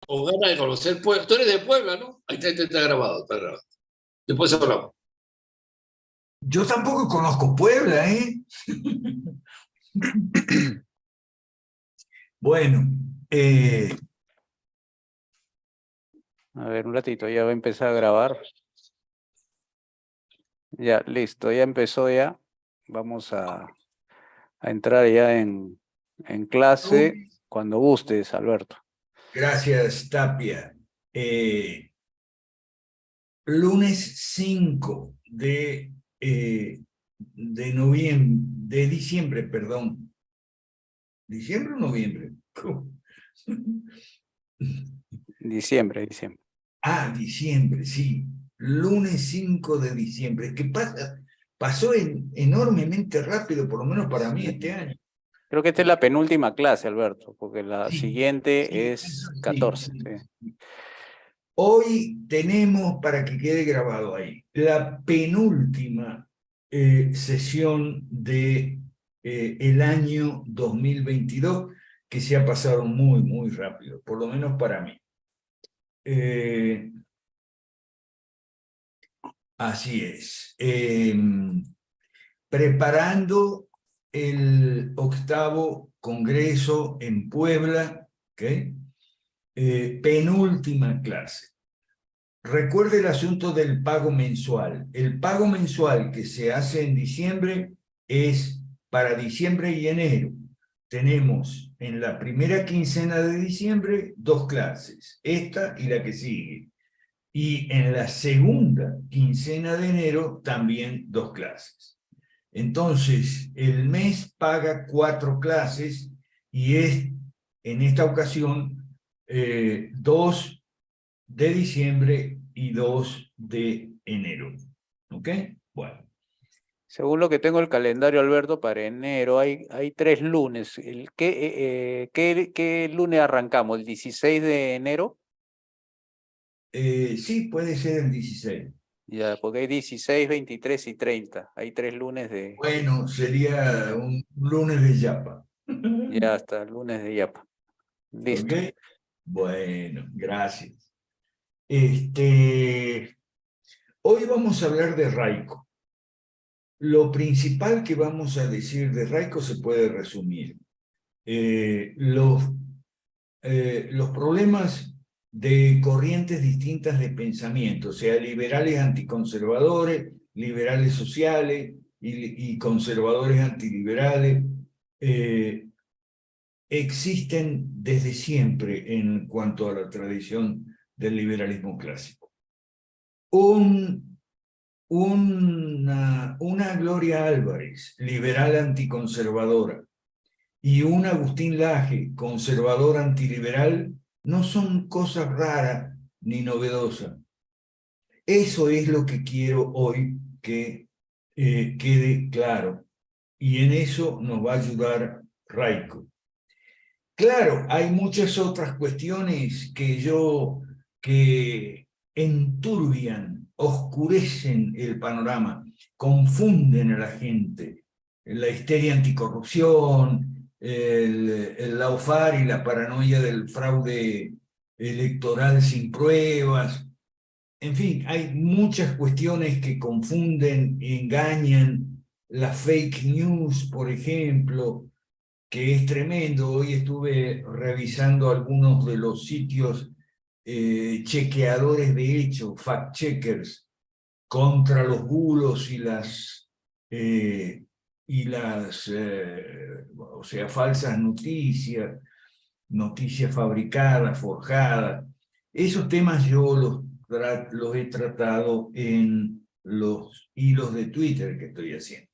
con ganas de conocer Puebla. Tú eres de Puebla, ¿no? Ahí está grabado, está grabado. Después hablamos. Yo tampoco conozco Puebla, ¿eh? Bueno, A ver, un ratito, ya va a empezar a grabar. Ya, listo, ya empezó ya. Vamos a entrar ya en clase cuando gustes, Alberto. gracias, Tapia. Lunes 5 de noviembre, de diciembre, perdón. ¿Diciembre o noviembre? Diciembre. Ah, diciembre, sí. Lunes 5 de diciembre. ¿Qué pasa? Pasó enormemente rápido, por lo menos para mí este año. Creo que esta es la penúltima clase, Alberto, porque la Sí, siguiente sí, es eso 14. sí. Sí. Hoy tenemos, para que quede grabado ahí, la penúltima sesión de el año 2022, que se ha pasado muy, muy rápido, por lo menos para mí. Así es. Preparando el octavo congreso en Puebla, ¿okay? Penúltima clase. Recuerde el asunto del pago mensual. El pago mensual que se hace en diciembre es para diciembre y enero. Tenemos en la primera quincena de diciembre 2 clases, esta y la que sigue. Y en la segunda quincena de enero también 2 clases. Entonces, el mes paga 4 clases y es en esta ocasión 2 de diciembre y 2 de enero. ¿Ok? Bueno. Según lo que tengo el calendario, Alberto, para enero hay 3 lunes. ¿Qué lunes arrancamos? ¿El 16 de enero? Sí, puede ser el 16. Ya, porque hay 16, 23 y 30. Hay 3 lunes de... Bueno, sería un lunes de Yapa. Ya hasta el lunes de Yapa. Listo. ¿Ok? Bueno, gracias. Hoy vamos a hablar de Raico. Lo principal que vamos a decir de Raico se puede resumir. Los problemas de corrientes distintas de pensamiento, o sea, liberales anticonservadores, liberales sociales y conservadores antiliberales, existen desde siempre en cuanto a la tradición del liberalismo clásico. Una Gloria Álvarez, liberal anticonservadora, y un Agustín Laje, conservador antiliberal, no son cosas raras ni novedosas. Eso es lo que quiero hoy que quede claro. Y en eso nos va a ayudar Raico. Claro, hay muchas otras cuestiones que enturbian, oscurecen el panorama, confunden a la gente. La histeria anticorrupción, el laufar y la paranoia del fraude electoral sin pruebas. En fin, hay muchas cuestiones que confunden, engañan. La fake news, por ejemplo, que es tremendo. Hoy estuve revisando algunos de los sitios chequeadores de hecho, fact-checkers, contra los bulos o sea, falsas noticias, noticias fabricadas, forjadas. Esos temas yo los he tratado en los hilos de Twitter que estoy haciendo.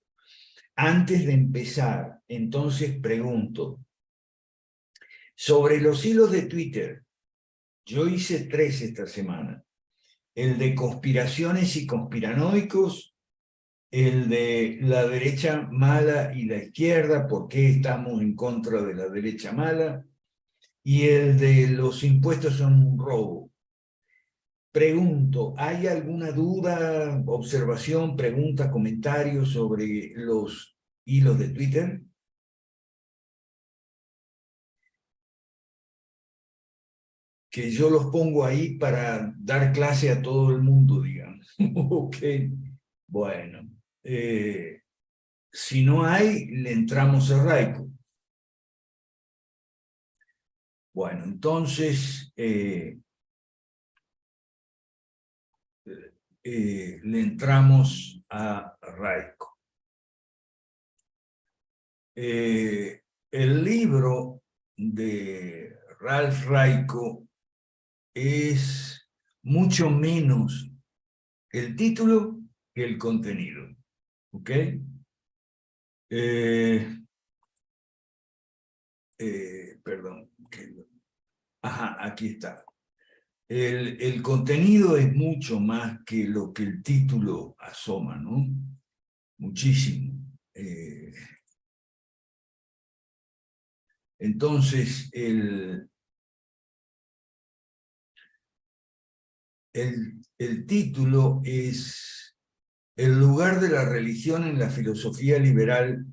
Antes de empezar, entonces pregunto, sobre los hilos de Twitter, yo hice 3 esta semana. El de conspiraciones y conspiranoicos, el de la derecha mala y la izquierda, por qué estamos en contra de la derecha mala, y el de los impuestos son un robo. Pregunto, ¿hay alguna duda, observación, pregunta, comentario sobre los hilos de Twitter? que yo los pongo ahí para dar clase a todo el mundo, digamos. Ok, bueno. Si no hay, le entramos a Raico. Bueno, entonces le entramos a Raico. El libro de Ralph Raico es mucho menos el título que el contenido. ¿Ok? Perdón. Ajá, aquí está. El contenido es mucho más que lo que el título asoma, ¿no? Muchísimo. Entonces, el título es El lugar de la religión en la filosofía liberal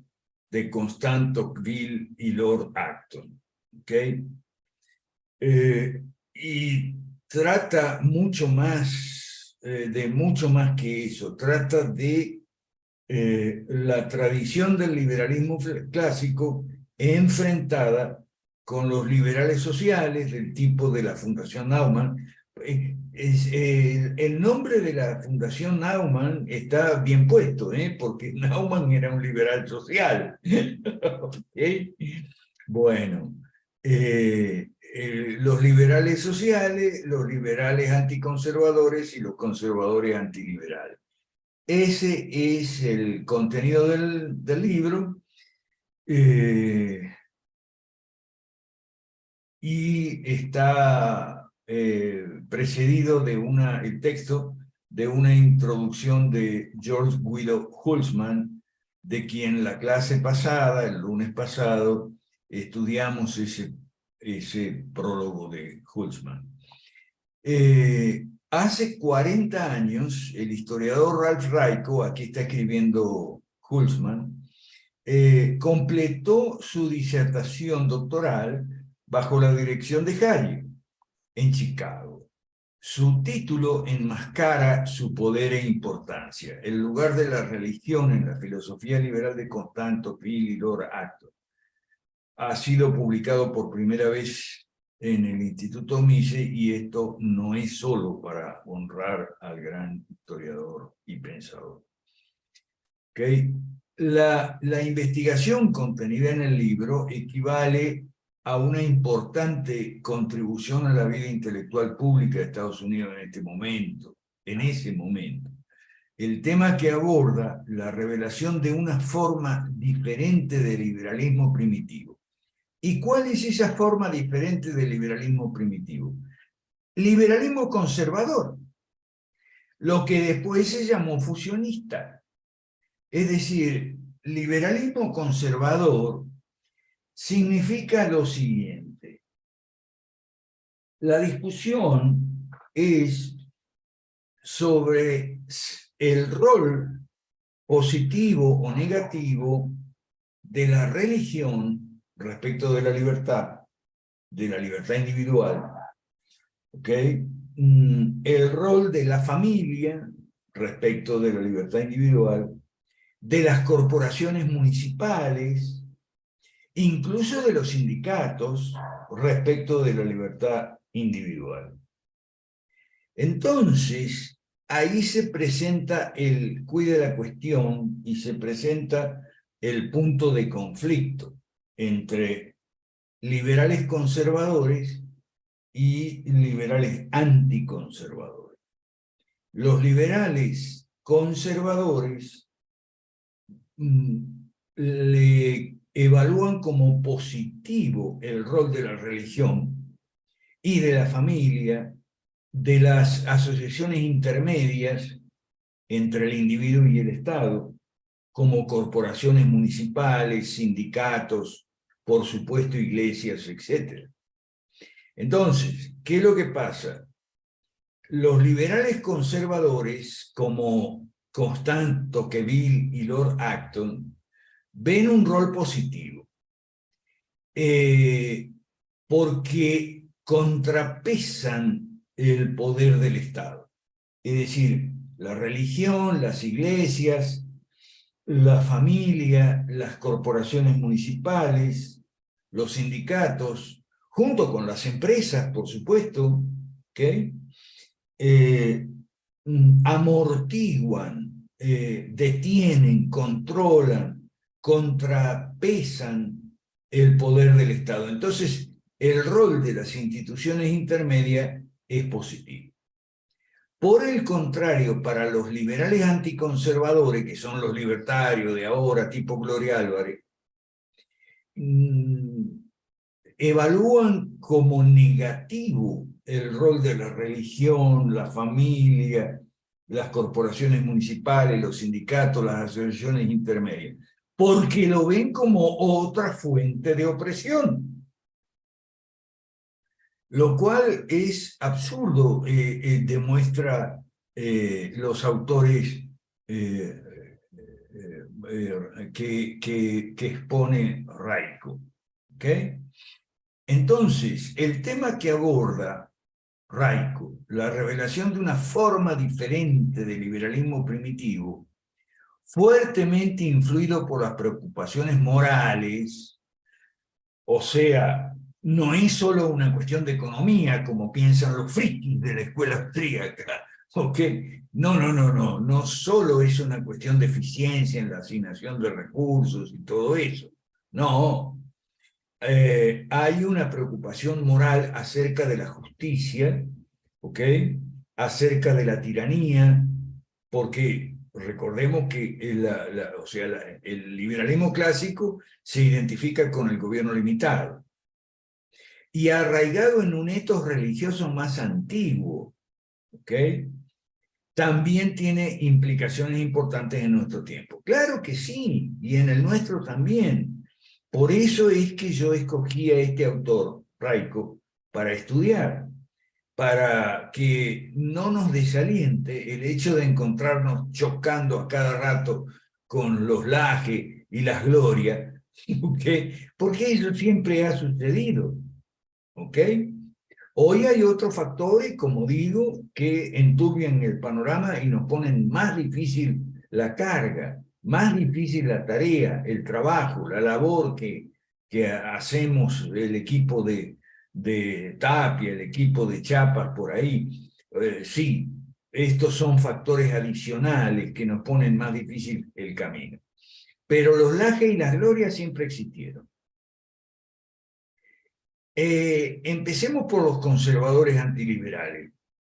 de Constant Tocqueville y Lord Acton. ¿Ok? Y trata mucho más, de mucho más que eso. Trata de la tradición del liberalismo clásico enfrentada con los liberales sociales del tipo de la Fundación Naumann. El nombre de la Fundación Naumann está bien puesto, porque Naumann era un liberal social. ¿Okay? Bueno, los liberales sociales, los liberales anticonservadores y los conservadores antiliberales. Ese es el contenido del libro, y está precedido de el texto de una introducción de George Guido Hulsmann, de quien la clase pasada, el lunes pasado, estudiamos ese prólogo de Hulsmann. Hace 40 años, el historiador Ralph Raico, aquí está escribiendo Hulsmann, completó su disertación doctoral bajo la dirección de Hayek en Chicago. Su título enmascara su poder e importancia, el lugar de la religión en la filosofía liberal de Constant Tocqueville y Lord Acton. Ha sido publicado por primera vez en el Instituto Mises, y esto no es solo para honrar al gran historiador y pensador. ¿Okay? La investigación contenida en el libro equivale a una importante contribución a la vida intelectual pública de Estados Unidos en este momento, El tema que aborda la revelación de una forma diferente de liberalismo primitivo. ¿Y cuál es esa forma diferente del liberalismo primitivo? Liberalismo conservador, lo que después se llamó fusionista. Es decir, liberalismo conservador significa lo siguiente. La discusión es sobre el rol positivo o negativo de la religión respecto de la libertad individual, ¿ok? El rol de la familia respecto de la libertad individual, de las corporaciones municipales, incluso de los sindicatos respecto de la libertad individual. Entonces, ahí se presenta el quid de la cuestión y se presenta el punto de conflicto entre liberales conservadores y liberales anticonservadores. Los liberales conservadores le evalúan como positivo el rol de la religión y de la familia, de las asociaciones intermedias entre el individuo y el Estado, como corporaciones municipales, sindicatos, por supuesto iglesias, etc. Entonces, ¿qué es lo que pasa? Los liberales conservadores, como Constant Tocqueville y Lord Acton, ven un rol positivo, porque contrapesan el poder del Estado. Es decir, la religión, las iglesias, la familia, las corporaciones municipales, los sindicatos, junto con las empresas, por supuesto, ¿okay? Amortiguan, detienen, controlan, contrapesan el poder del Estado. Entonces, el rol de las instituciones intermedias es positivo. Por el contrario, para los liberales anticonservadores, que son los libertarios de ahora, tipo Gloria Álvarez, evalúan como negativo el rol de la religión, la familia, las corporaciones municipales, los sindicatos, las asociaciones intermedias, porque lo ven como otra fuente de opresión. Lo cual es absurdo, demuestra los autores que expone Raico. ¿Okay? Entonces, el tema que aborda Raico, la revelación de una forma diferente de liberalismo primitivo, fuertemente influido por las preocupaciones morales, o sea, no es solo una cuestión de economía, como piensan los frikis de la escuela austríaca, ¿ok? No solo es una cuestión de eficiencia en la asignación de recursos y todo eso, no. Hay una preocupación moral acerca de la justicia, ¿ok? Acerca de la tiranía, porque recordemos que el liberalismo clásico se identifica con el gobierno limitado y arraigado en un etos religioso más antiguo, ¿ok? También tiene implicaciones importantes en nuestro tiempo. Claro que sí, y en el nuestro también. Por eso es que yo escogí a este autor, Raico, para estudiar, para que no nos desaliente el hecho de encontrarnos chocando a cada rato con los Laje y las Gloria, ¿okay? Porque eso siempre ha sucedido, ¿ok? Hoy hay otros factores, como digo, que enturbian el panorama y nos ponen más difícil la carga, más difícil la tarea, el trabajo, la labor que hacemos el equipo de Tapia, el equipo de Chiapas por ahí. Sí, estos son factores adicionales que nos ponen más difícil el camino. Pero los Laje y las Glorias siempre existieron. Empecemos por los conservadores antiliberales.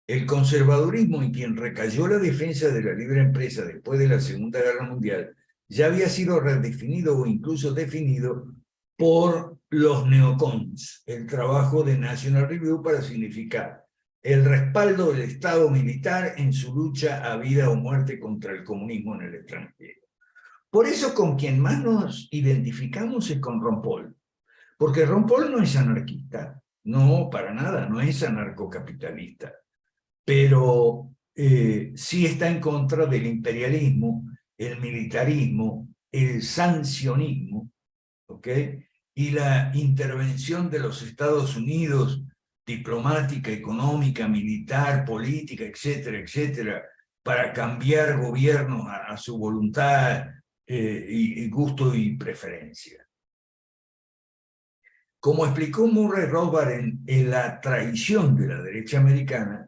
El conservadurismo, en quien recayó la defensa de la libre empresa después de la Segunda Guerra Mundial, ya había sido redefinido o incluso definido por los neocons, el trabajo de National Review para significar el respaldo del Estado militar en su lucha a vida o muerte contra el comunismo en el extranjero. Por eso con quien más nos identificamos es con Ron Paul. Porque Ron Paul no es anarquista, no, para nada, no es anarcocapitalista, pero sí está en contra del imperialismo, el militarismo, el sancionismo, ¿ok? Y la intervención de los Estados Unidos, diplomática, económica, militar, política, etcétera, etcétera, para cambiar gobiernos a su voluntad y gusto y preferencia. Como explicó Murray Rothbard en La traición de la derecha americana,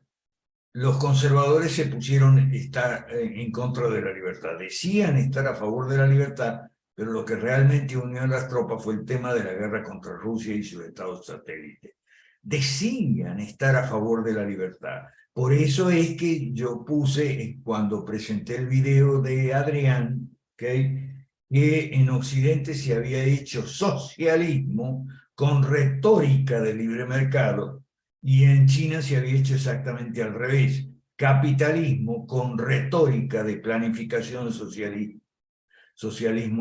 los conservadores se pusieron en contra de la libertad. Decían estar a favor de la libertad, pero lo que realmente unió a las tropas fue el tema de la guerra contra Rusia y sus estados satélites. Decían estar a favor de la libertad. Por eso es que yo puse, cuando presenté el video de Adrián, ¿okay?, que en Occidente se había hecho socialismo con retórica de libre mercado, y en China se había hecho exactamente al revés, capitalismo con retórica de planificación socialismo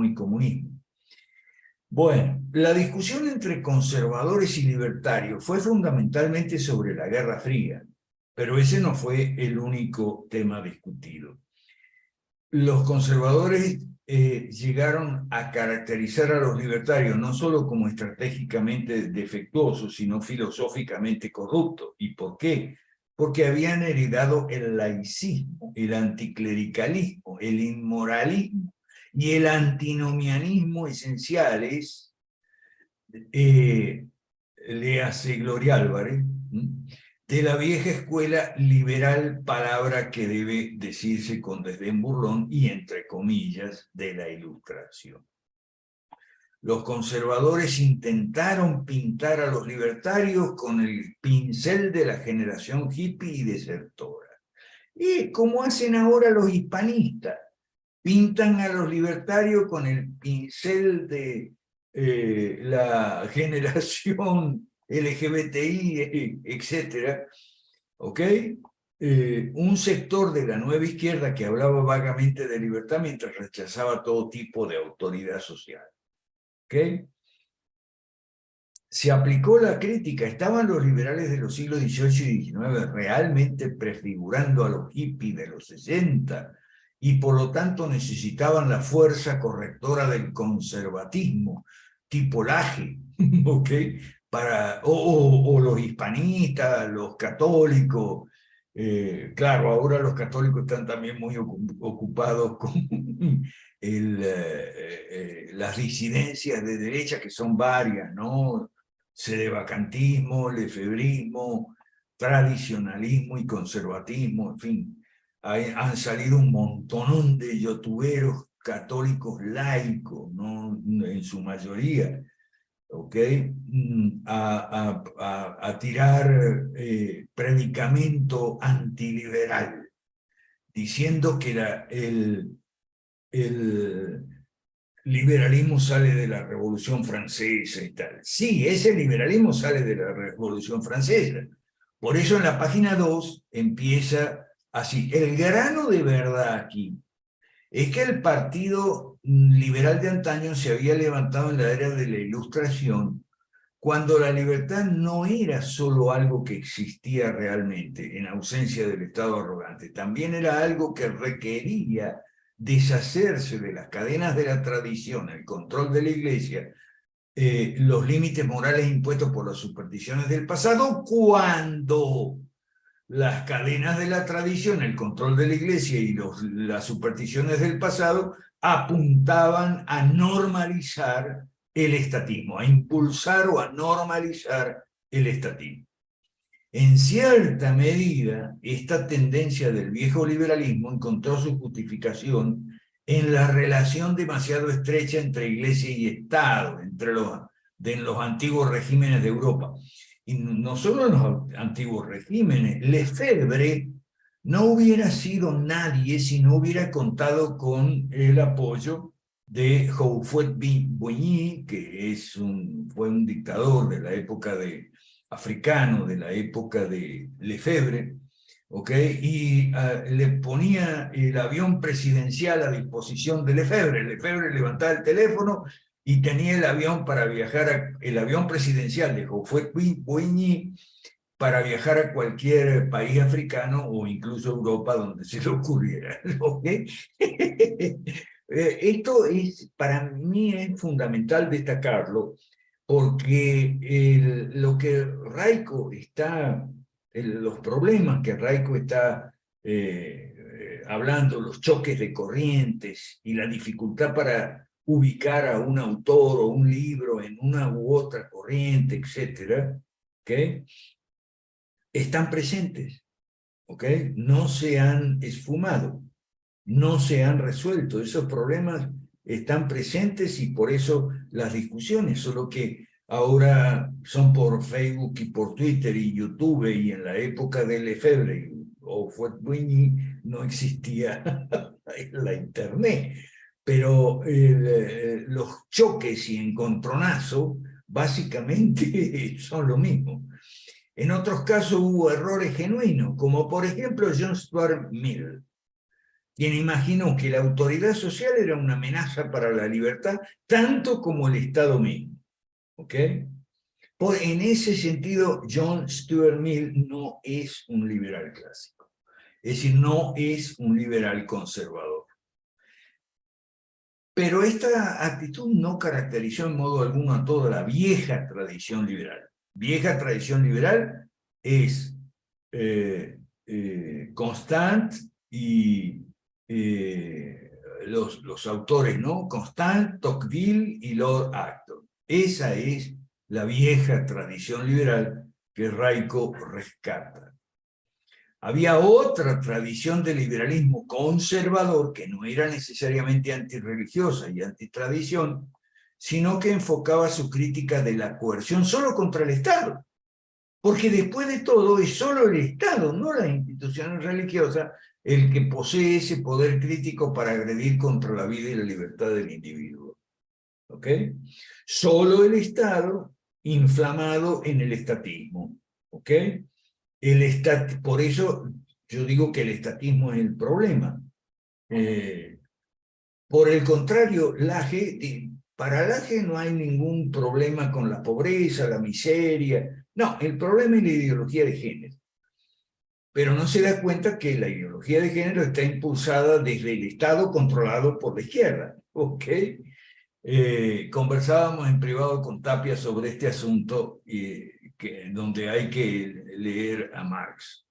y comunismo. Bueno, la discusión entre conservadores y libertarios fue fundamentalmente sobre la Guerra Fría, pero ese no fue el único tema discutido. los conservadores llegaron a caracterizar a los libertarios no solo como estratégicamente defectuosos, sino filosóficamente corruptos. ¿Y por qué? Porque habían heredado el laicismo, el anticlericalismo, el inmoralismo y el antinomianismo esenciales, le hace Gloria Álvarez, de la vieja escuela liberal, palabra que debe decirse con desdén burlón y entre comillas de la Ilustración. Los conservadores intentaron pintar a los libertarios con el pincel de la generación hippie y desertora. Y como hacen ahora los hispanistas, pintan a los libertarios con el pincel de la generación LGBTI, etcétera, ¿ok? Un sector de la nueva izquierda que hablaba vagamente de libertad mientras rechazaba todo tipo de autoridad social, ¿ok? Se aplicó la crítica. ¿Estaban los liberales de los siglos XVIII y XIX realmente prefigurando a los hippies de los 60 y por lo tanto necesitaban la fuerza correctora del conservatismo, tipo Laje, ¿ok? O los hispanistas, los católicos? Claro, ahora los católicos están también muy ocupados con las disidencias de derecha, que son varias, ¿no? Sedevacantismo, lefebrismo, tradicionalismo y conservatismo, en fin. Han salido un montonón de youtuberos católicos laicos, ¿no? En su mayoría, ¿ok? A tirar predicamento antiliberal, diciendo que el liberalismo sale de la Revolución Francesa y tal. Sí, ese liberalismo sale de la Revolución Francesa. Por eso en la página 2 empieza así. El grano de verdad aquí es que el partido liberal de antaño se había levantado en la era de la Ilustración, cuando la libertad no era solo algo que existía realmente en ausencia del Estado arrogante, también era algo que requería deshacerse de las cadenas de la tradición, el control de la Iglesia, los límites morales impuestos por las supersticiones del pasado, cuando las cadenas de la tradición, el control de la Iglesia y las supersticiones del pasado apuntaban a normalizar el estatismo, a impulsar o a normalizar el estatismo. En cierta medida, esta tendencia del viejo liberalismo encontró su justificación en la relación demasiado estrecha entre Iglesia y Estado, en los antiguos regímenes de Europa. Y no solo en los antiguos regímenes, Lefebvre no hubiera sido nadie si no hubiera contado con el apoyo de Houphouët-Boigny, que fue un dictador de la época africano, de la época de Lefebvre, ¿ok? Y le ponía el avión presidencial a disposición de Lefebvre. Lefebvre levantaba el teléfono y tenía el avión para viajar, el avión presidencial de Houphouët-Boigny para viajar a cualquier país africano o incluso Europa donde se le ocurriera, ¿ok? Esto para mí es fundamental destacarlo, porque lo que Raico los problemas que Raico está hablando, los choques de corrientes y la dificultad para ubicar a un autor o un libro en una u otra corriente, etcétera, ¿okay? Están presentes, ¿ok? No se han esfumado, no se han resuelto. Esos problemas están presentes y por eso las discusiones, solo que ahora son por Facebook y por Twitter y YouTube, y en la época de Lefebvre o Houphouët-Boigny no existía la internet. Pero los choques y encontronazos básicamente son lo mismo. En otros casos hubo errores genuinos, como por ejemplo John Stuart Mill, quien imaginó que la autoridad social era una amenaza para la libertad, tanto como el Estado mismo. ¿Ok? En ese sentido, John Stuart Mill no es un liberal clásico. Es decir, no es un liberal conservador. Pero esta actitud no caracterizó en modo alguno a toda la vieja tradición liberal. Vieja tradición liberal es Constant y los autores, ¿no? Constant, Tocqueville y Lord Acton. Esa es la vieja tradición liberal que Raico rescata. Había otra tradición de liberalismo conservador que no era necesariamente antirreligiosa y antitradición, sino que enfocaba su crítica de la coerción solo contra el Estado. Porque después de todo es solo el Estado, no las instituciones religiosas, el que posee ese poder crítico para agredir contra la vida y la libertad del individuo. ¿Ok? Solo el Estado inflamado en el estatismo. ¿Ok? Por eso yo digo que el estatismo es el problema. Por el contrario, para Laje no hay ningún problema con la pobreza, la miseria. No, el problema es la ideología de género. Pero no se da cuenta que la ideología de género está impulsada desde el Estado controlado por la izquierda. ¿Ok? Conversábamos en privado con Tapia sobre este asunto donde hay que leer a Marx.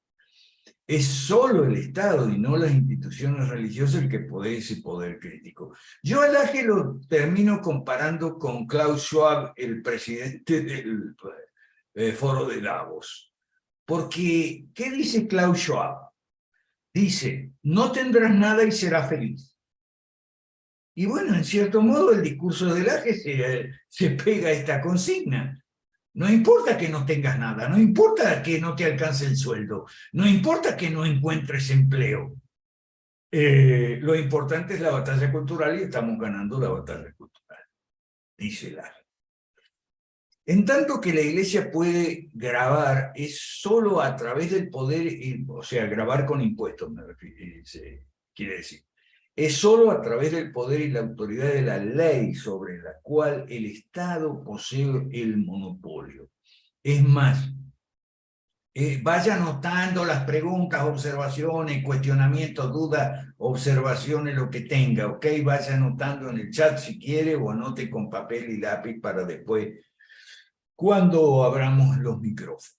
Es solo el Estado y no las instituciones religiosas el que posee ese poder crítico. Yo a Laje lo termino comparando con Klaus Schwab, el presidente del Foro de Davos. Porque, ¿qué dice Klaus Schwab? Dice, no tendrás nada y serás feliz. Y bueno, en cierto modo el discurso de Laje se pega a esta consigna. No importa que no tengas nada, no importa que no te alcance el sueldo, no importa que no encuentres empleo. Lo importante es la batalla cultural y estamos ganando la batalla cultural, dice Laje. En tanto que la Iglesia puede grabar, es solo a través del poder, o sea, grabar con impuestos, quiere decir. Es solo a través del poder y la autoridad de la ley sobre la cual el Estado posee el monopolio. Es más, vaya anotando las preguntas, observaciones, cuestionamientos, dudas, observaciones, lo que tenga, ¿ok? Vaya anotando en el chat si quiere o anote con papel y lápiz para después, cuando abramos los micrófonos.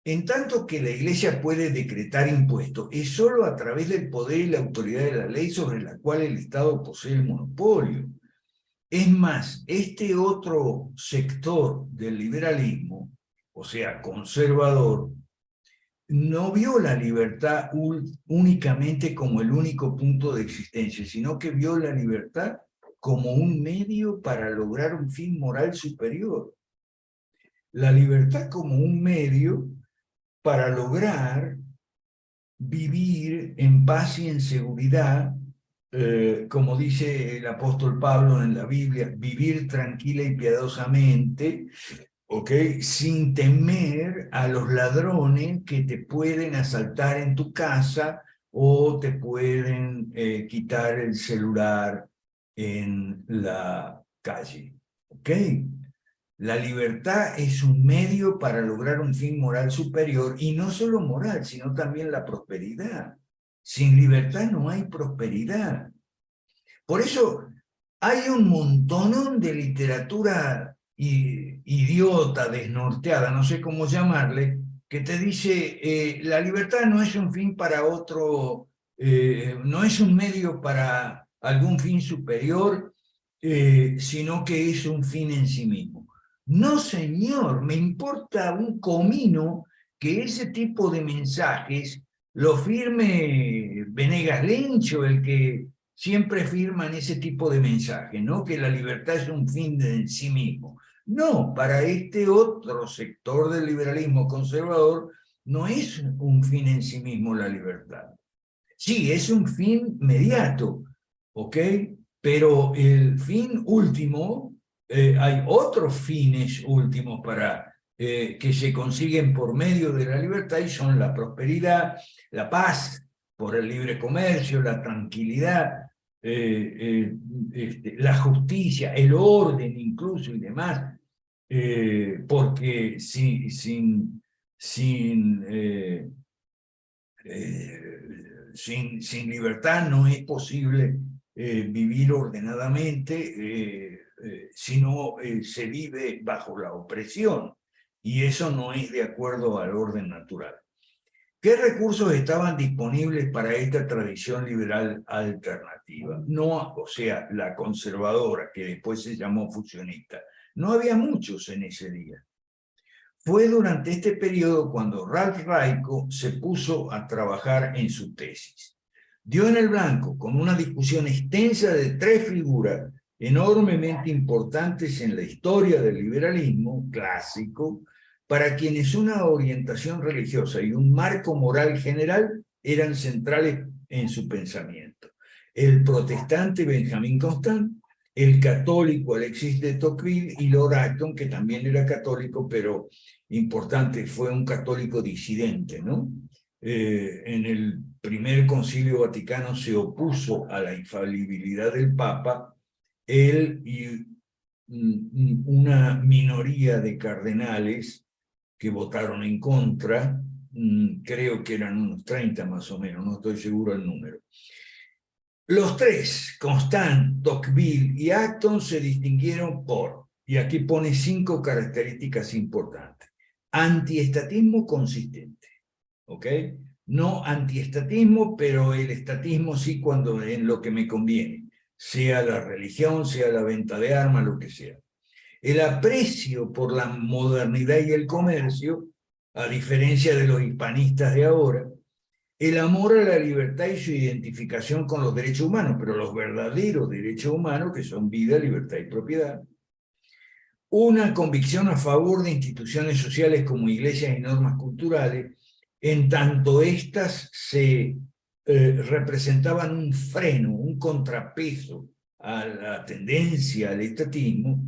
En tanto que la Iglesia puede decretar impuestos, es solo a través del poder y la autoridad de la ley sobre la cual el Estado posee el monopolio. Es más, este otro sector del liberalismo, o sea, conservador, no vio la libertad únicamente como el único punto de existencia, sino que vio la libertad como un medio para lograr un fin moral superior. La libertad como un medio para lograr vivir en paz y en seguridad, como dice el apóstol Pablo en la Biblia, vivir tranquila y piadosamente, ¿ok? Sin temer a los ladrones que te pueden asaltar en tu casa o te pueden quitar el celular en la calle, ¿ok? La libertad es un medio para lograr un fin moral superior, y no solo moral, sino también la prosperidad. Sin libertad no hay prosperidad. Por eso hay un montonón de literatura idiota, desnorteada, no sé cómo llamarle, que te dice, la libertad no es un fin para otro, no es un medio para algún fin superior, sino que es un fin en sí mismo. No, señor, me importa un comino que ese tipo de mensajes lo firme Venegas Lencho, el que siempre firman ese tipo de mensajes, ¿no? Que la libertad es un fin en sí mismo. No, para este otro sector del liberalismo conservador no es un fin en sí mismo la libertad. Sí, es un fin mediato, ¿ok? Pero el fin último, hay otros fines últimos que se consiguen por medio de la libertad, y son la prosperidad, la paz por el libre comercio, la tranquilidad, la justicia, el orden incluso y demás, porque sin libertad no es posible vivir ordenadamente, sino se vive bajo la opresión, y eso no es de acuerdo al orden natural. ¿Qué recursos estaban disponibles para esta tradición liberal alternativa? No, o sea, la conservadora, que después se llamó fusionista. No había muchos en ese día. Fue durante este periodo cuando Ralph Raico se puso a trabajar en su tesis. Dio en el blanco con una discusión extensa de 3 figuras enormemente importantes en la historia del liberalismo clásico, para quienes una orientación religiosa y un marco moral general eran centrales en su pensamiento. El protestante Benjamin Constant, el católico Alexis de Tocqueville y Lord Acton, que también era católico, pero importante, fue un católico disidente, ¿no? En el primer concilio vaticano se opuso a la infalibilidad del Papa. Él y una minoría de cardenales que votaron en contra, creo que eran unos 30 más o menos, no estoy seguro del número. Los 3, Constant, Tocqueville y Acton, se distinguieron por, y aquí pone 5 características importantes: antiestatismo consistente, ¿ok? No antiestatismo, pero el estatismo sí cuando en lo que me conviene, sea la religión, sea la venta de armas, lo que sea. El aprecio por la modernidad y el comercio, a diferencia de los hispanistas de ahora. El amor a la libertad y su identificación con los derechos humanos, pero los verdaderos derechos humanos, que son vida, libertad y propiedad. Una convicción a favor de instituciones sociales como iglesias y normas culturales, en tanto éstas se representaban un freno, un contrapeso a la tendencia al estatismo.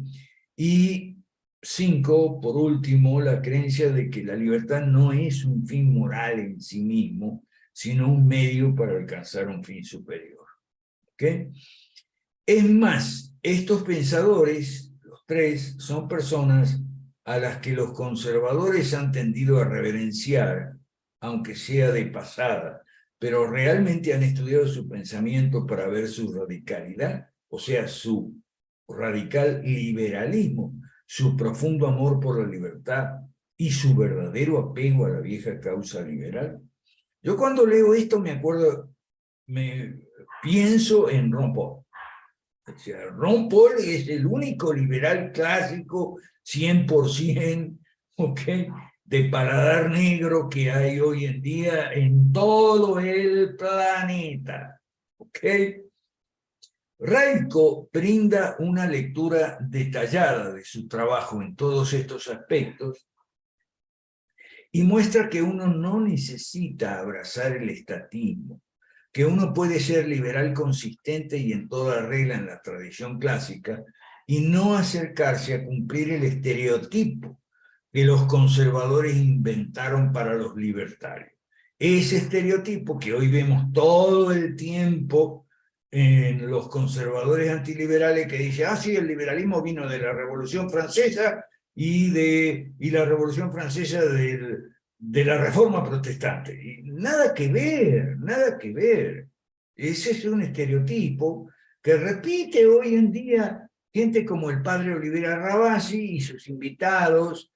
Y 5, por último, la creencia de que la libertad no es un fin moral en sí mismo, sino un medio para alcanzar un fin superior. ¿Okay? Es más, estos pensadores, los 3, son personas a las que los conservadores han tendido a reverenciar, aunque sea de pasada, pero realmente han estudiado su pensamiento para ver su radicalidad, o sea, su radical liberalismo, su profundo amor por la libertad y su verdadero apego a la vieja causa liberal. Yo cuando leo esto pienso en Ron Paul. O sea, Ron Paul es el único liberal clásico 100%, ¿ok?, de paladar negro que hay hoy en día en todo el planeta, ¿ok? Raico brinda una lectura detallada de su trabajo en todos estos aspectos y muestra que uno no necesita abrazar el estatismo, que uno puede ser liberal consistente y en toda regla en la tradición clásica y no acercarse a cumplir el estereotipo que los conservadores inventaron para los libertarios. Ese estereotipo que hoy vemos todo el tiempo en los conservadores antiliberales que dicen, sí, el liberalismo vino de la Revolución Francesa y la Revolución Francesa de la Reforma Protestante. Y nada que ver, nada que ver. Ese es un estereotipo que repite hoy en día gente como el padre Olivera Rabasi y sus invitados,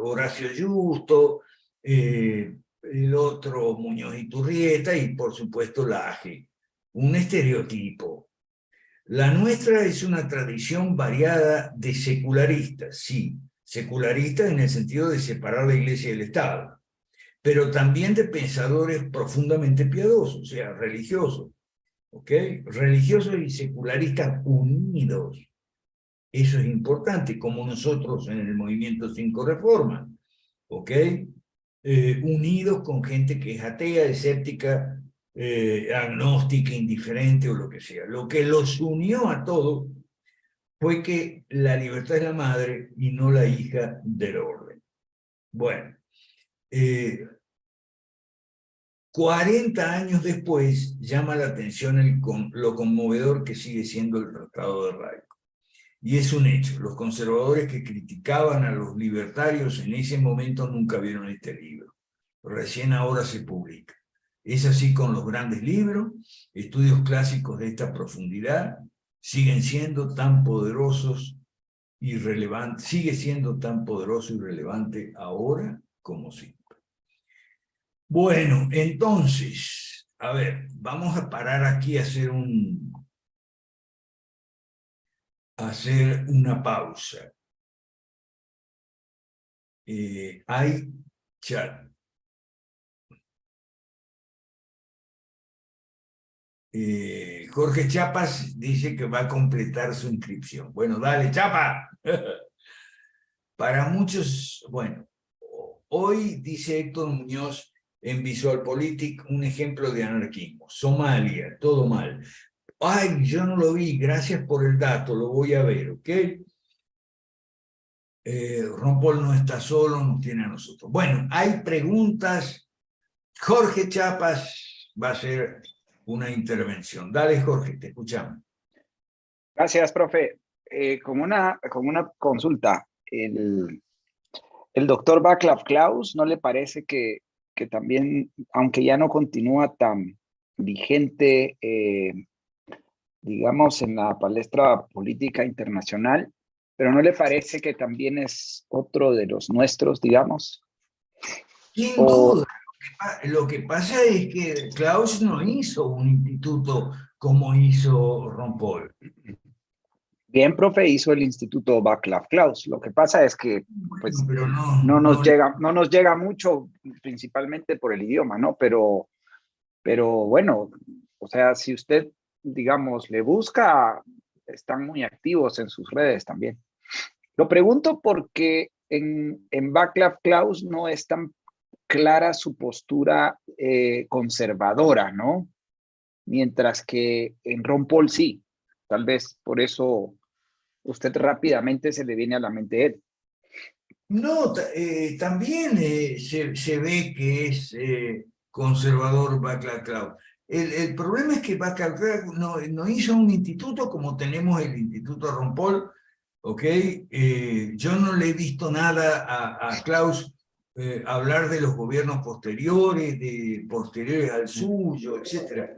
Horacio Justo, el otro Muñoz Iturrieta y por supuesto Laje. Un estereotipo. La nuestra es una tradición variada de secularistas, sí, secularistas en el sentido de separar la Iglesia del Estado, pero también de pensadores profundamente piadosos, o sea, religiosos, ¿ok? Religiosos y secularistas unidos. Eso es importante, como nosotros en el Movimiento 5 Reforma, ¿ok? Unidos con gente que es atea, escéptica, agnóstica, indiferente o lo que sea. Lo que los unió a todos fue que la libertad es la madre y no la hija del orden. Bueno, 40 años después llama la atención lo conmovedor que sigue siendo el Tratado de Raico. Y es un hecho, los conservadores que criticaban a los libertarios en ese momento nunca vieron este libro. Recién ahora se publica. Es así con los grandes libros, estudios clásicos de esta profundidad siguen siendo tan poderosos y relevantes, sigue siendo tan poderoso y relevante ahora como siempre. Bueno, entonces, a ver, vamos a parar aquí a hacer una pausa. Hay chat. Jorge Chapas dice que va a completar su inscripción. Bueno, dale, Chapa. Para muchos, bueno, hoy dice Héctor Muñoz en VisualPolitik un ejemplo de anarquismo. Somalia, todo mal. Ay, yo no lo vi, gracias por el dato, lo voy a ver, ¿ok? Ron Paul no está solo, nos tiene a nosotros. Bueno, hay preguntas. Jorge Chapas va a hacer una intervención. Dale, Jorge, te escuchamos. Gracias, profe. Con una consulta, el doctor Václav Klaus, ¿no le parece que también, aunque ya no continúa tan vigente, digamos, en la palestra política internacional, pero no le parece que también es otro de los nuestros, digamos? Sin duda. Lo que pasa es que Klaus no hizo un instituto como hizo Ron Paul. Bien, profe, hizo el Instituto Václav Klaus. Lo que pasa es que pues, pero no nos llega mucho, principalmente por el idioma, ¿no? Pero bueno, o sea, si usted, digamos, le busca, están muy activos en sus redes también. Lo pregunto porque en Václav Klaus no es tan clara su postura conservadora, ¿no? Mientras que en Ron Paul sí. Tal vez por eso usted rápidamente se le viene a la mente él. No, también se ve que es conservador Václav Klaus. El problema es que Václav Klaus no hizo un instituto como tenemos el Instituto Ron Paul, ¿ok? Yo no le he visto nada a Klaus hablar de los gobiernos posteriores al suyo, etc.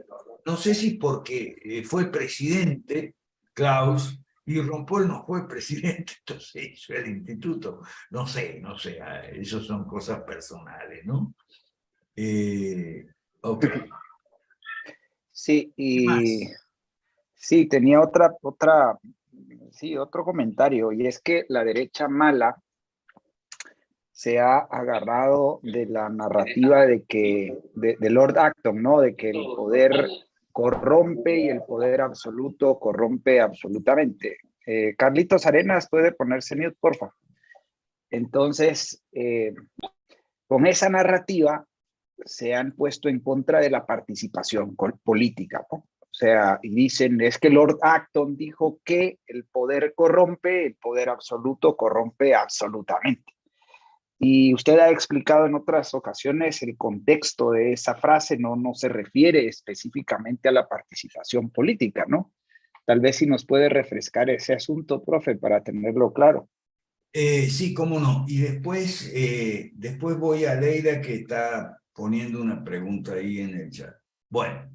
No sé si porque fue presidente Klaus, y Ron Paul no fue presidente, entonces hizo el instituto. No sé, eso son cosas personales, ¿no? Ok. Sí, y sí, tenía otro comentario, y es que la derecha mala se ha agarrado de la narrativa de Lord Acton, ¿no? De que el poder corrompe y el poder absoluto corrompe absolutamente. Carlitos Arenas, ¿puede ponerse mute, por favor? Entonces, con esa narrativa se han puesto en contra de la participación política, ¿no? O sea, y dicen, es que Lord Acton dijo que el poder corrompe, el poder absoluto corrompe absolutamente. Y usted ha explicado en otras ocasiones el contexto de esa frase, no se refiere específicamente a la participación política, ¿no? Tal vez si nos puede refrescar ese asunto, profe, para tenerlo claro. Sí, cómo no. Y después voy a Leida, que está poniendo una pregunta ahí en el chat. Bueno,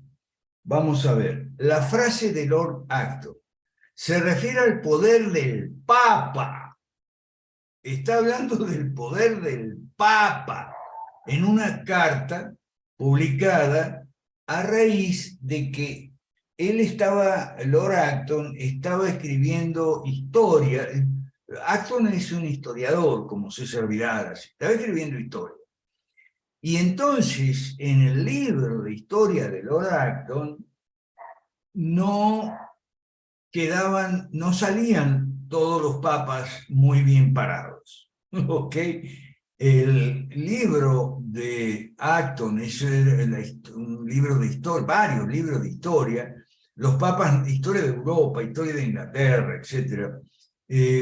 vamos a ver. La frase de Lord Acton se refiere al poder del Papa. Está hablando del poder del Papa en una carta publicada a raíz de que Lord Acton estaba escribiendo historia. Acton es un historiador, como César Vidal, estaba escribiendo historia. Y entonces, en el libro de historia de Lord Acton, no salían todos los papas muy bien parados. ¿Ok? El libro de Acton es un libro de historia, varios libros de historia, los papas, historia de Europa, historia de Inglaterra, etc.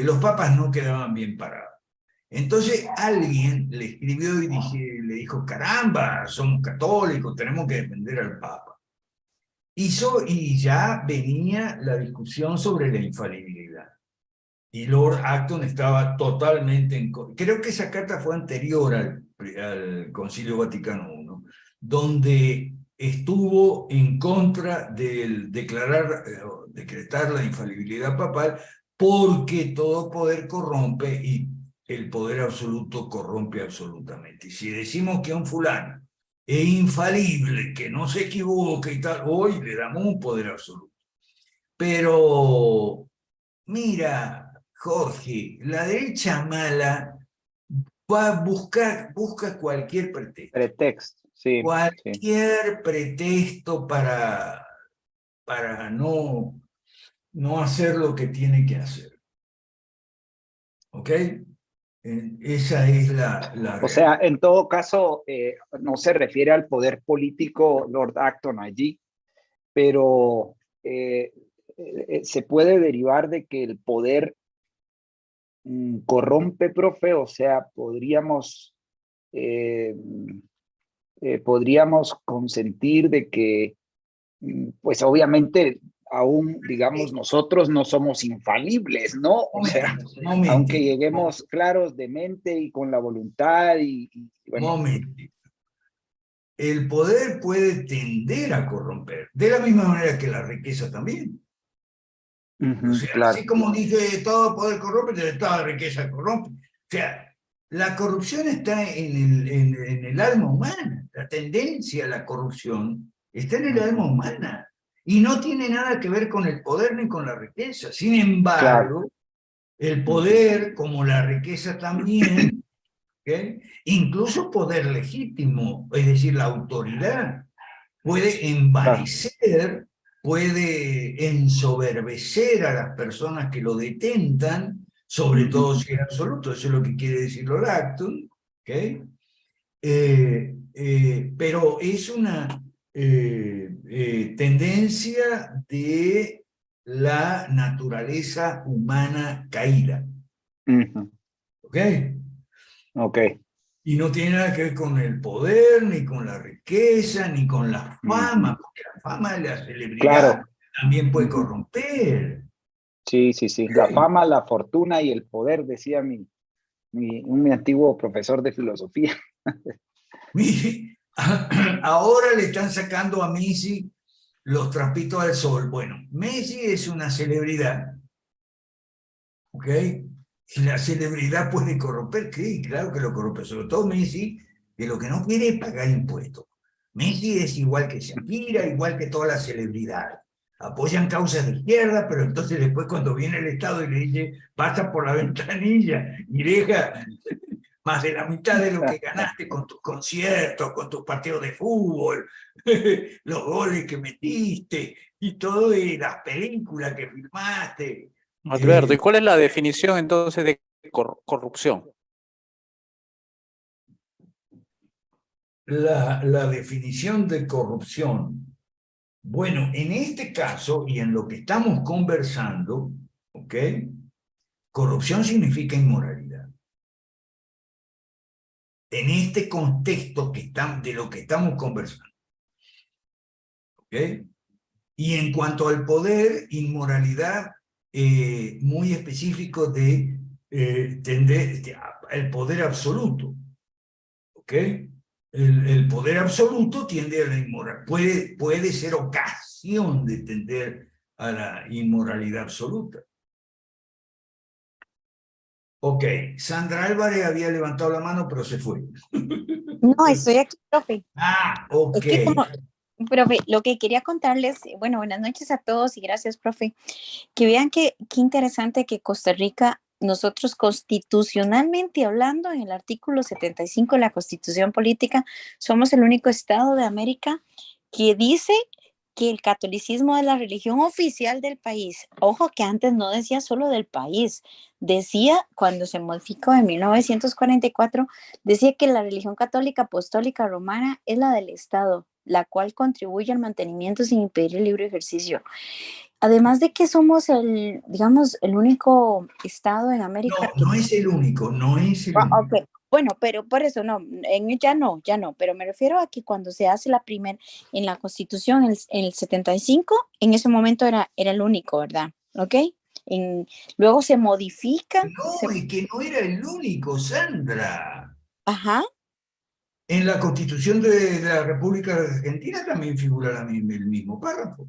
Los papas no quedaban bien parados. Entonces alguien le escribió y le dijo, caramba, somos católicos, tenemos que defender al papa. Y ya venía la discusión sobre la infalibilidad. Y Lord Acton estaba totalmente en contra. Creo que esa carta fue anterior al Concilio Vaticano I, donde estuvo en contra del decretar la infalibilidad papal, porque todo poder corrompe y el poder absoluto corrompe absolutamente. Y si decimos que a un fulano es infalible, que no se equivoque y tal, hoy le damos un poder absoluto. Pero, mira, Jorge, la derecha mala busca cualquier pretexto. Pretexto, sí. Cualquier pretexto para no hacer lo que tiene que hacer. ¿Ok? Esa es la O sea, realidad. en todo caso, no se refiere al poder político Lord Acton allí, pero se puede derivar de que el poder corrompe, profe, o sea, podríamos consentir de que, pues obviamente, aún, digamos, nosotros no somos infalibles, ¿no? O sea, aunque lleguemos claros de mente y con la voluntad y bueno. El poder puede tender a corromper, de la misma manera que la riqueza también. O sea, Claro. así como dije, todo poder corrompe, toda riqueza corrompe. O sea, la corrupción está en el alma humana. La tendencia a la corrupción está en el alma humana. Y no tiene nada que ver con el poder ni con la riqueza. Sin embargo, el poder, como la riqueza también, ¿okay? Incluso poder legítimo, es decir, la autoridad, puede envanecer, puede ensoberbecer a las personas que lo detentan, sobre todo si es absoluto, eso es lo que quiere decir Lord Acton, ¿okay? Pero es una tendencia de la naturaleza humana caída. ¿Ok? Ok. Y no tiene nada que ver con el poder, ni con la riqueza, ni con la fama, porque la fama y la celebridad también puede corromper. Sí. La fama, la fortuna y el poder, decía mi antiguo profesor de filosofía. Mire, ahora le están sacando a Messi los trapitos al sol. Bueno, Messi es una celebridad, ¿ok? Y la celebridad puede corromper, sí, claro que lo corrompe, sobre todo Messi, que lo que no quiere es pagar impuestos. Messi es igual que Shakira, igual que todas las celebridades. Apoyan causas de izquierda, pero entonces después cuando viene el Estado y le dice, pasa por la ventanilla y deja más de la mitad de lo que ganaste con tus conciertos, con tus partidos de fútbol, los goles que metiste y todo, y las películas que filmaste. Alberto, ¿y cuál es la definición entonces de corrupción? La definición de corrupción. Bueno, en este caso y en lo que estamos conversando, ¿ok? Corrupción significa inmoralidad. En este contexto de lo que estamos conversando, ¿ok? Y en cuanto al poder, inmoralidad muy específico de el poder absoluto, ¿ok? El poder absoluto tiende a la inmoralidad, puede ser ocasión de tender a la inmoralidad absoluta. Ok, Sandra Álvarez había levantado la mano, pero se fue. No, estoy aquí, profe. Ok. Es que profe, lo que quería contarles, bueno, buenas noches a todos y gracias, profe, que vean qué interesante que Costa Rica, nosotros constitucionalmente hablando, en el artículo 75 de la Constitución Política, somos el único estado de América que dice que el catolicismo es la religión oficial del país. Ojo que antes no decía solo del país, decía, cuando se modificó en 1944, decía que la religión católica apostólica romana es la del Estado, la cual contribuye al mantenimiento sin impedir el libre ejercicio. Además de que somos el, digamos, el único estado en América No es el único, no es el único. Okay. Bueno, pero por eso no, ya no, pero me refiero a que cuando se hace en la Constitución, en el 75, en ese momento era el único, ¿verdad? ¿Ok? Luego se modifica. No, es que no era el único, Sandra. Ajá. En la Constitución de la República Argentina también figura el mismo párrafo.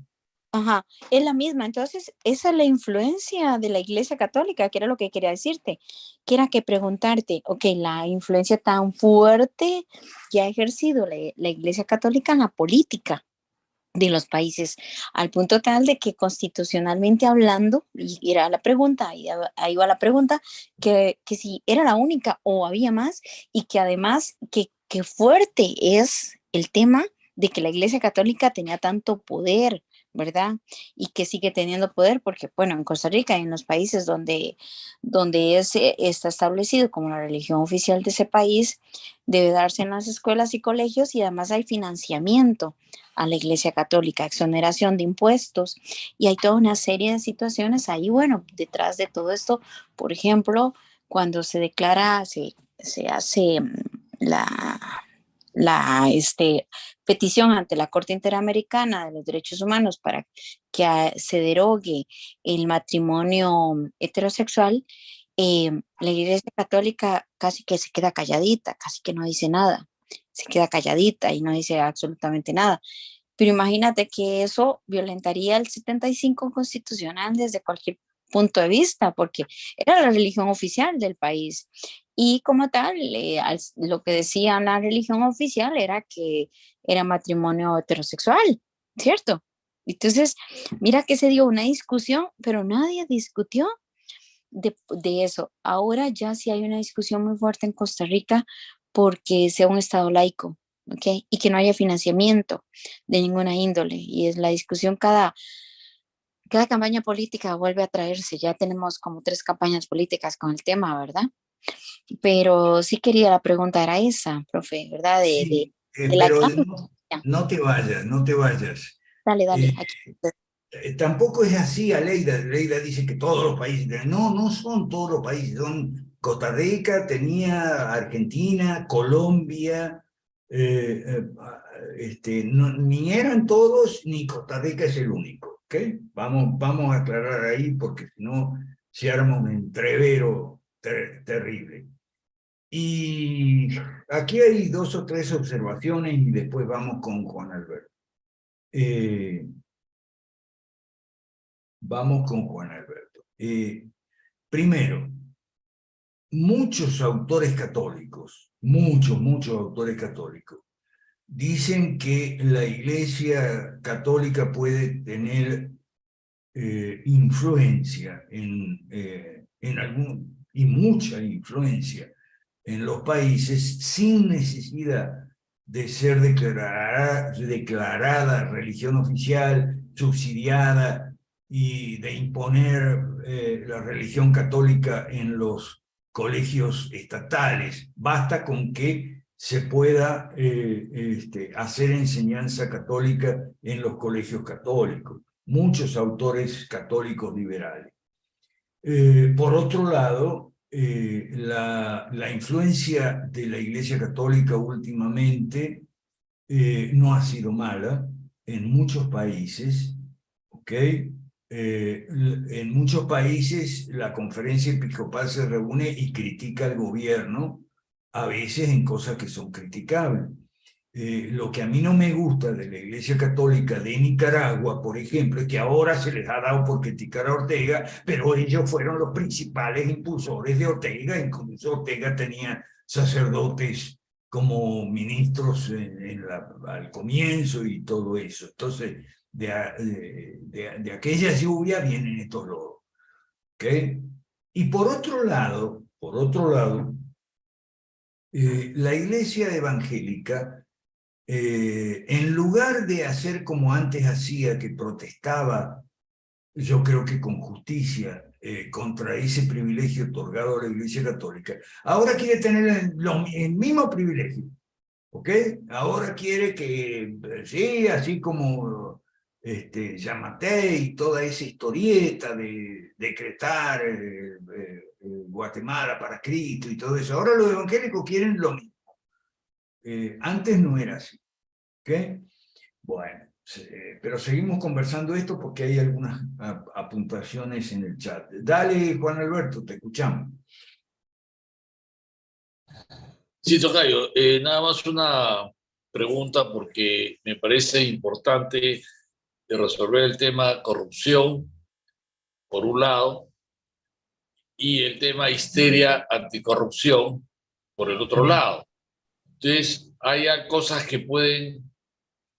Ajá, es la misma. Entonces, esa es la influencia de la Iglesia Católica, que era lo que quería decirte, que era que preguntarte, ok, la influencia tan fuerte que ha ejercido la Iglesia Católica en la política de los países, al punto tal de que constitucionalmente hablando, y era la pregunta, ahí va la pregunta, que si era la única o había más, y que además, que fuerte es el tema de que la Iglesia Católica tenía tanto poder, ¿verdad? Y que sigue teniendo poder, porque, bueno, en Costa Rica y en los países donde está establecido como la religión oficial de ese país, debe darse en las escuelas y colegios, y además hay financiamiento a la Iglesia Católica, exoneración de impuestos, y hay toda una serie de situaciones ahí, bueno, detrás de todo esto, por ejemplo, cuando se declara, se hace la petición ante la Corte Interamericana de los Derechos Humanos para que se derogue el matrimonio heterosexual, la Iglesia Católica casi que se queda calladita, casi que no dice nada, se queda calladita y no dice absolutamente nada. Pero imagínate que eso violentaría el 75 constitucional desde cualquier punto de vista, porque era la religión oficial del país. Y como tal, lo que decía la religión oficial era que era matrimonio heterosexual, ¿cierto? Entonces, mira que se dio una discusión, pero nadie discutió de eso. Ahora ya sí hay una discusión muy fuerte en Costa Rica porque sea un estado laico, ¿ok? Y que no haya financiamiento de ninguna índole. Y es la discusión cada campaña política vuelve a traerse. Ya tenemos como 3 campañas políticas con el tema, ¿verdad? Pero sí quería la pregunta era esa, profe, ¿verdad? Sí, De la pero chamba. no te vayas, no te vayas. Dale, Eh, dale, aquí. Tampoco es así, Aleida. Aleida dice que todos los países. No, no son todos los países. Costa Rica tenía Argentina, Colombia, ni eran todos, ni Costa Rica es el único. ¿Ok? Vamos a aclarar ahí porque si no se arma un entrevero terrible. Y aquí hay 2 o 3 observaciones y después vamos con Juan Alberto. Vamos con Juan Alberto. Primero, muchos autores católicos, muchos autores católicos, dicen que la Iglesia Católica puede tener influencia y mucha influencia en los países sin necesidad de ser declarada religión oficial, subsidiada y de imponer la religión católica en los colegios estatales. Basta con que se pueda hacer enseñanza católica en los colegios católicos. Muchos autores católicos liberales. Por otro lado, la influencia de la Iglesia Católica últimamente no ha sido mala en muchos países, ¿ok? En muchos países la conferencia episcopal se reúne y critica al gobierno, a veces en cosas que son criticables. Lo que a mí no me gusta de la Iglesia Católica de Nicaragua, por ejemplo, es que ahora se les ha dado por criticar a Ortega, pero ellos fueron los principales impulsores de Ortega. Incluso Ortega tenía sacerdotes como ministros al comienzo y todo eso. Entonces, de aquella lluvia vienen estos lodos. ¿Okay? Y por otro lado, la Iglesia evangélica, en lugar de hacer como antes hacía, que protestaba, yo creo que con justicia, contra ese privilegio otorgado a la Iglesia Católica, ahora quiere tener el mismo privilegio, ¿ok? Ahora quiere que, sí, así como Yamatei y toda esa historieta de decretar Guatemala para Cristo y todo eso, ahora los evangélicos quieren lo mismo. Antes no era así. ¿Ok? Bueno, pero seguimos conversando esto porque hay algunas apuntaciones en el chat. Dale, Juan Alberto, te escuchamos. Sí, tocayo, nada más una pregunta porque me parece importante de resolver el tema corrupción, por un lado, y el tema histeria anticorrupción, por el otro lado. Entonces, hay cosas que pueden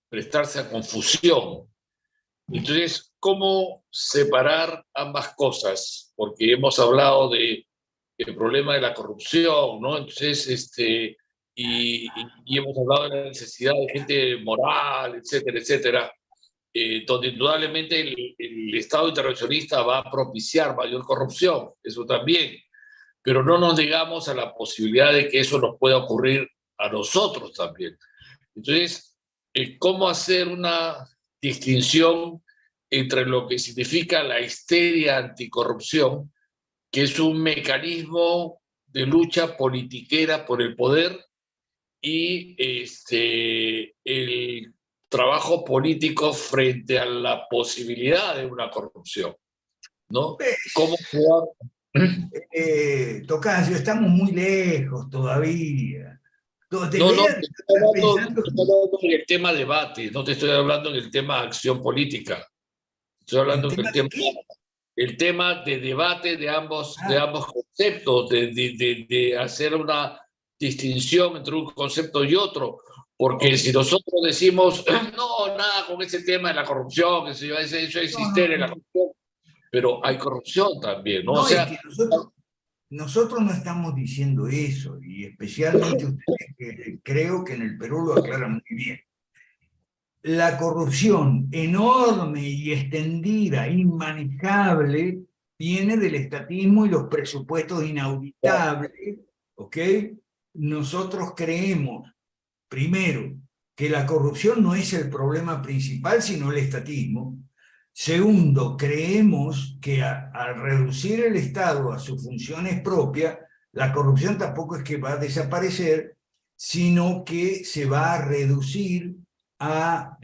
prestarse a confusión. Entonces, ¿cómo separar ambas cosas? Porque hemos hablado de el problema de la corrupción, ¿no? Entonces, y hemos hablado de la necesidad de gente moral, etcétera, etcétera, donde indudablemente el Estado intervencionista va a propiciar mayor corrupción, eso también, pero no nos negamos a la posibilidad de que eso nos pueda ocurrir a nosotros también. Entonces, ¿cómo hacer una distinción entre lo que significa la histeria anticorrupción, que es un mecanismo de lucha politiquera por el poder, y el trabajo político frente a la posibilidad de una corrupción, ¿no? ¿Cómo Tocayo, estamos muy lejos todavía. No, Deberían te estar pensando estoy hablando en el tema debate, no te estoy hablando en el tema acción política. Estoy en hablando tema del de tema, qué. el tema de debate de Ah, ambos conceptos, de hacer una distinción entre un concepto y otro. Porque ok. si nosotros decimos, no, nada con ese tema de la corrupción, que eso es No, no, histeria, la no. corrupción, pero hay corrupción también, ¿no? O No, es que sea, nosotros no estamos diciendo eso, y especialmente ustedes que creo que en el Perú lo aclaran muy bien. La corrupción enorme y extendida, inmanejable, viene del estatismo y los presupuestos inauditables, ¿ok? Nosotros creemos, primero, que la corrupción no es el problema principal, sino el estatismo. Segundo, creemos que al reducir el Estado a sus funciones propias, la corrupción tampoco es que va a desaparecer, sino que se va a reducir a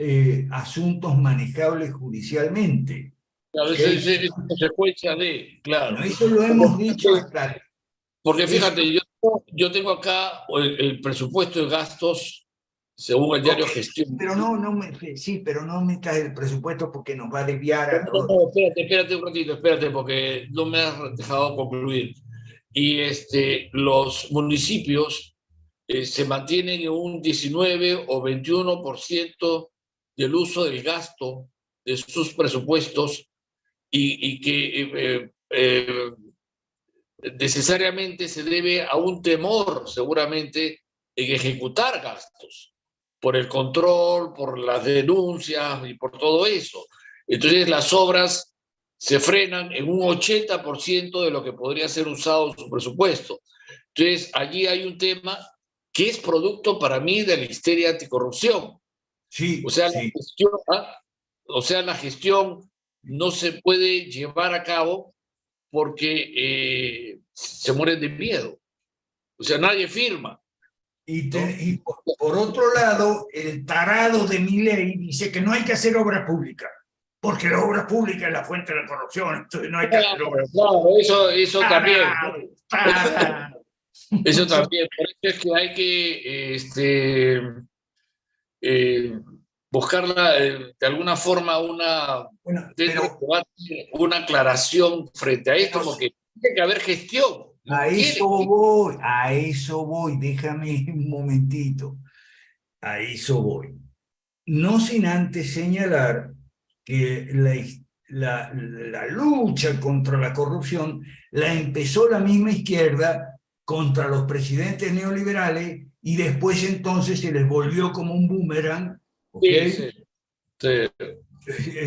asuntos manejables judicialmente. a veces ¿Okay? es consecuencia de, Bueno, claro. eso lo hemos dicho hasta... Porque Eso, fíjate, yo tengo acá el presupuesto de gastos según el diario ok, Gestión. pero sí, pero no metas el presupuesto porque nos va a desviar No, a... no, no, espérate un ratito, espérate, porque no me has dejado concluir. Y los municipios se mantienen en un 19 o 21% del uso del gasto de sus presupuestos y que necesariamente se debe a un temor, seguramente, en ejecutar gastos, por el control, por las denuncias y por todo eso. Entonces las obras se frenan en un 80% de lo que podría ser usado en su presupuesto. Entonces allí hay un tema que es producto para mí de la histeria anticorrupción. O Sí, sea, sí. la gestión no se puede llevar a cabo porque se mueren de miedo. O sea, nadie firma, ¿no? Y por otro lado, el tarado de Milei dice que no hay que hacer obra pública, porque la obra pública es la fuente de la corrupción, entonces no hay que hacer obra Claro, pública. claro, eso también. Tarado, tarado. Eso también. Por eso es que hay que eh, buscarla de alguna forma Bueno, dentro del debate, una aclaración frente a esto, pero porque tiene que haber gestión. a eso voy, déjame un momentito, a eso voy. No sin antes señalar que la lucha contra la corrupción la empezó la misma izquierda contra los presidentes neoliberales y después entonces se les volvió como un boomerang, ¿ok? Sí, sí, sí.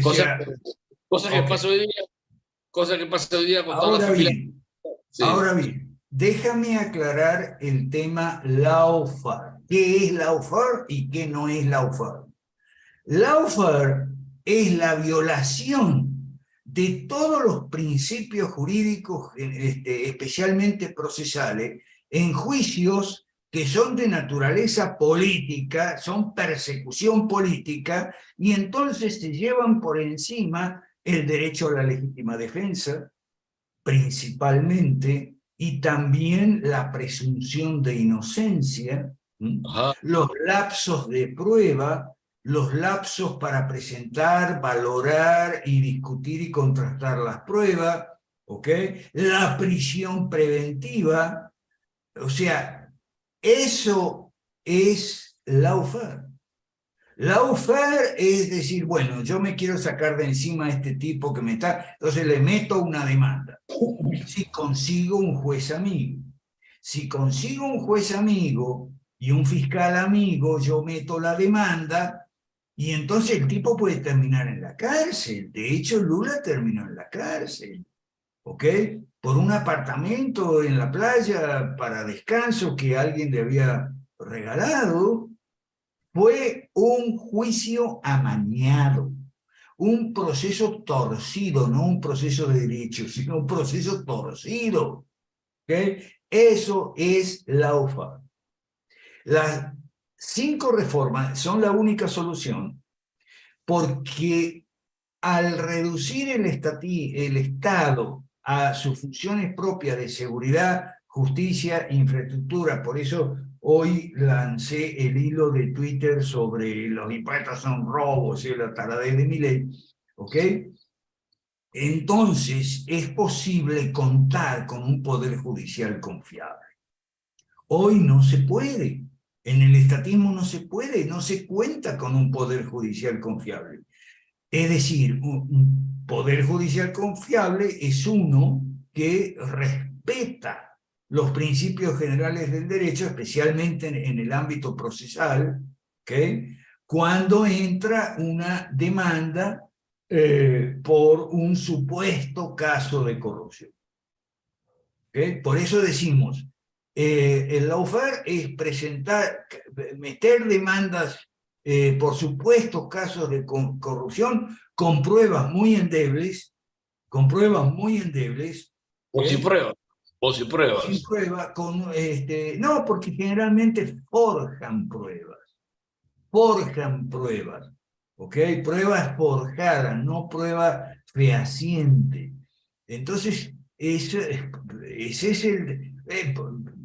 O Cosas, sea, cosas que ok. pasa hoy día, cosas que pasa hoy día con toda la Ahora familia. bien, Sí. ahora bien, déjame aclarar el tema lawfare. ¿Qué es lawfare y qué no es lawfare? Lawfare es la violación de todos los principios jurídicos, especialmente procesales, en juicios que son de naturaleza política, son persecución política, y entonces se llevan por encima el derecho a la legítima defensa, principalmente y también la presunción de inocencia, Ajá. los lapsos de prueba, los lapsos para presentar, valorar y discutir y contrastar las pruebas, ¿ok? La prisión preventiva, o sea, eso es lawfare. Lawfare es decir, bueno, yo me quiero sacar de encima a este tipo que me está, entonces le meto una demanda. Si consigo un juez amigo. Si consigo un juez amigo y un fiscal amigo, yo meto la demanda y entonces el tipo puede terminar en la cárcel. De hecho, Lula terminó en la cárcel, ¿ok? Por un apartamento en la playa para descanso que alguien le había regalado. Fue un juicio amañado, un proceso torcido, no un proceso de derecho, sino un proceso torcido. ¿Okay? Eso es lawfare. Las 5 reformas son la única solución, porque al reducir el Estado a sus funciones propias de seguridad, justicia, infraestructura, por eso hoy lancé el hilo de Twitter sobre los impuestos son robos y la taradez de Milei, ¿ok? Entonces es posible contar con un poder judicial confiable. Hoy no se puede. En el estatismo no se puede, no se cuenta con un poder judicial confiable. Es decir, un poder judicial confiable es uno que respeta los principios generales del derecho, especialmente en el ámbito procesal, ¿okay? Cuando entra una demanda por un supuesto caso de corrupción. ¿Okay? Por eso decimos, el lawfare es meter demandas por supuestos casos de corrupción con pruebas muy endebles, O sin pruebas. O sin sin pruebas. prueba, no, porque generalmente forjan pruebas, ¿ok? Pruebas forjadas, no prueba fehaciente. Entonces, ese es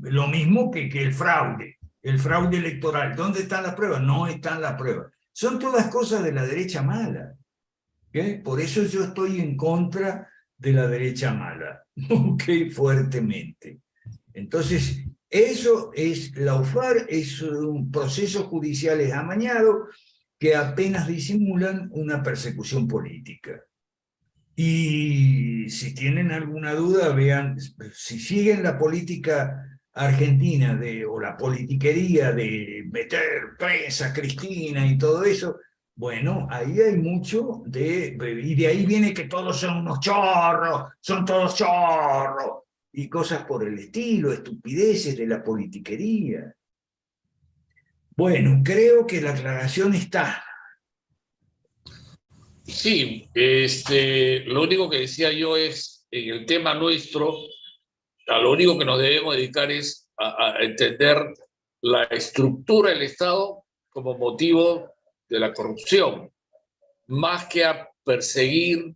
lo mismo que el fraude electoral. ¿Dónde están las pruebas? No están las pruebas. Son todas cosas de la derecha mala. ¿Okay? Por eso yo estoy en contra de la derecha mala, ¿okay? Fuertemente. Entonces, eso es lawfare, es un proceso judicial amañado que apenas disimulan una persecución política. Y si tienen alguna duda, vean, si siguen la política argentina o la politiquería de meter presa a Cristina y todo eso, bueno, ahí hay mucho y de ahí viene que todos son unos chorros, son todos chorros, y cosas por el estilo, estupideces de la politiquería. Bueno, creo que la aclaración está. Sí, lo único que decía yo es, en el tema nuestro, a lo único que nos debemos dedicar es a entender la estructura del Estado como motivo de la corrupción, más que a perseguir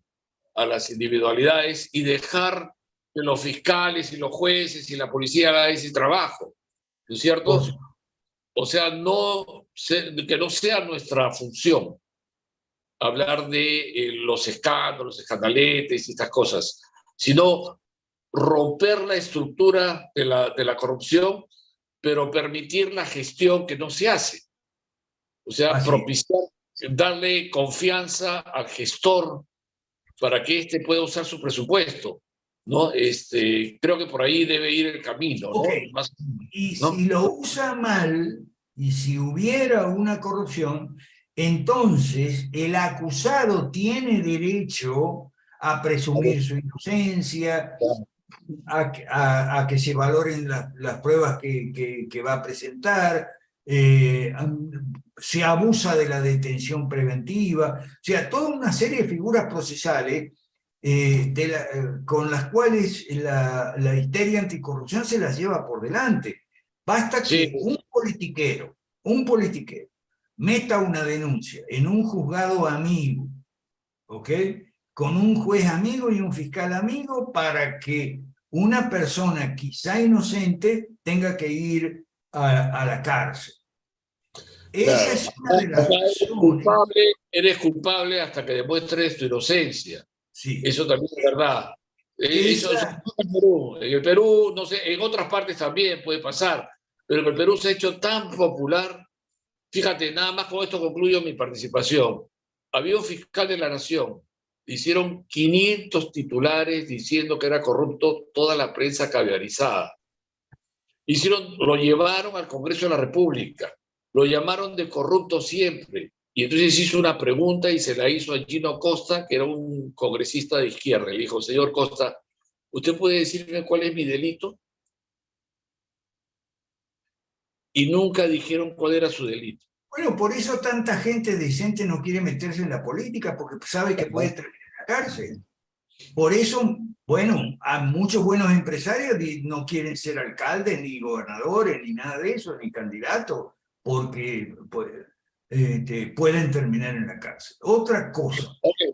a las individualidades y dejar que los fiscales y los jueces y la policía hagan ese trabajo, ¿no es cierto? O sea, que no sea nuestra función hablar de los escándalos, escandaletes y estas cosas, sino romper la estructura de la corrupción, pero permitir la gestión que no se hace. O sea, propiciar, darle confianza al gestor para que éste pueda usar su presupuesto, ¿no? Creo que por ahí debe ir el camino, ¿no? Okay. Más, y ¿no? si lo usa mal, y si hubiera una corrupción, entonces el acusado tiene derecho a presumir su inocencia, a que se valoren las pruebas que va a presentar, se abusa de la detención preventiva, o sea, toda una serie de figuras procesales con las cuales la histeria anticorrupción se las lleva por delante. Basta que un politiquero meta una denuncia en un juzgado amigo, ¿ok? Con un juez amigo y un fiscal amigo para que una persona quizá inocente tenga que ir a la cárcel. Esa Claro. es una de las Acá razones. eres culpable hasta que demuestres tu inocencia. Sí, Eso también es verdad. Eso esa, pasa en Perú. En el Perú, no sé, en otras partes también puede pasar, pero en el Perú se ha hecho tan popular. Fíjate, nada más con esto concluyo mi participación. Había un fiscal de la Nación, hicieron 500 titulares diciendo que era corrupto toda la prensa caviarizada. Lo llevaron al Congreso de la República, lo llamaron de corrupto siempre. Y entonces hizo una pregunta y se la hizo a Gino Costa, que era un congresista de izquierda. Le dijo, señor Costa, ¿usted puede decirme cuál es mi delito? Y nunca dijeron cuál era su delito. bueno, por eso tanta gente decente no quiere meterse en la política, porque sabe que puede terminar en la cárcel. Por eso, bueno, a muchos buenos empresarios no quieren ser alcaldes, ni gobernadores, ni nada de eso, ni candidatos, porque pues, pueden terminar en la cárcel. Otra cosa. Okay.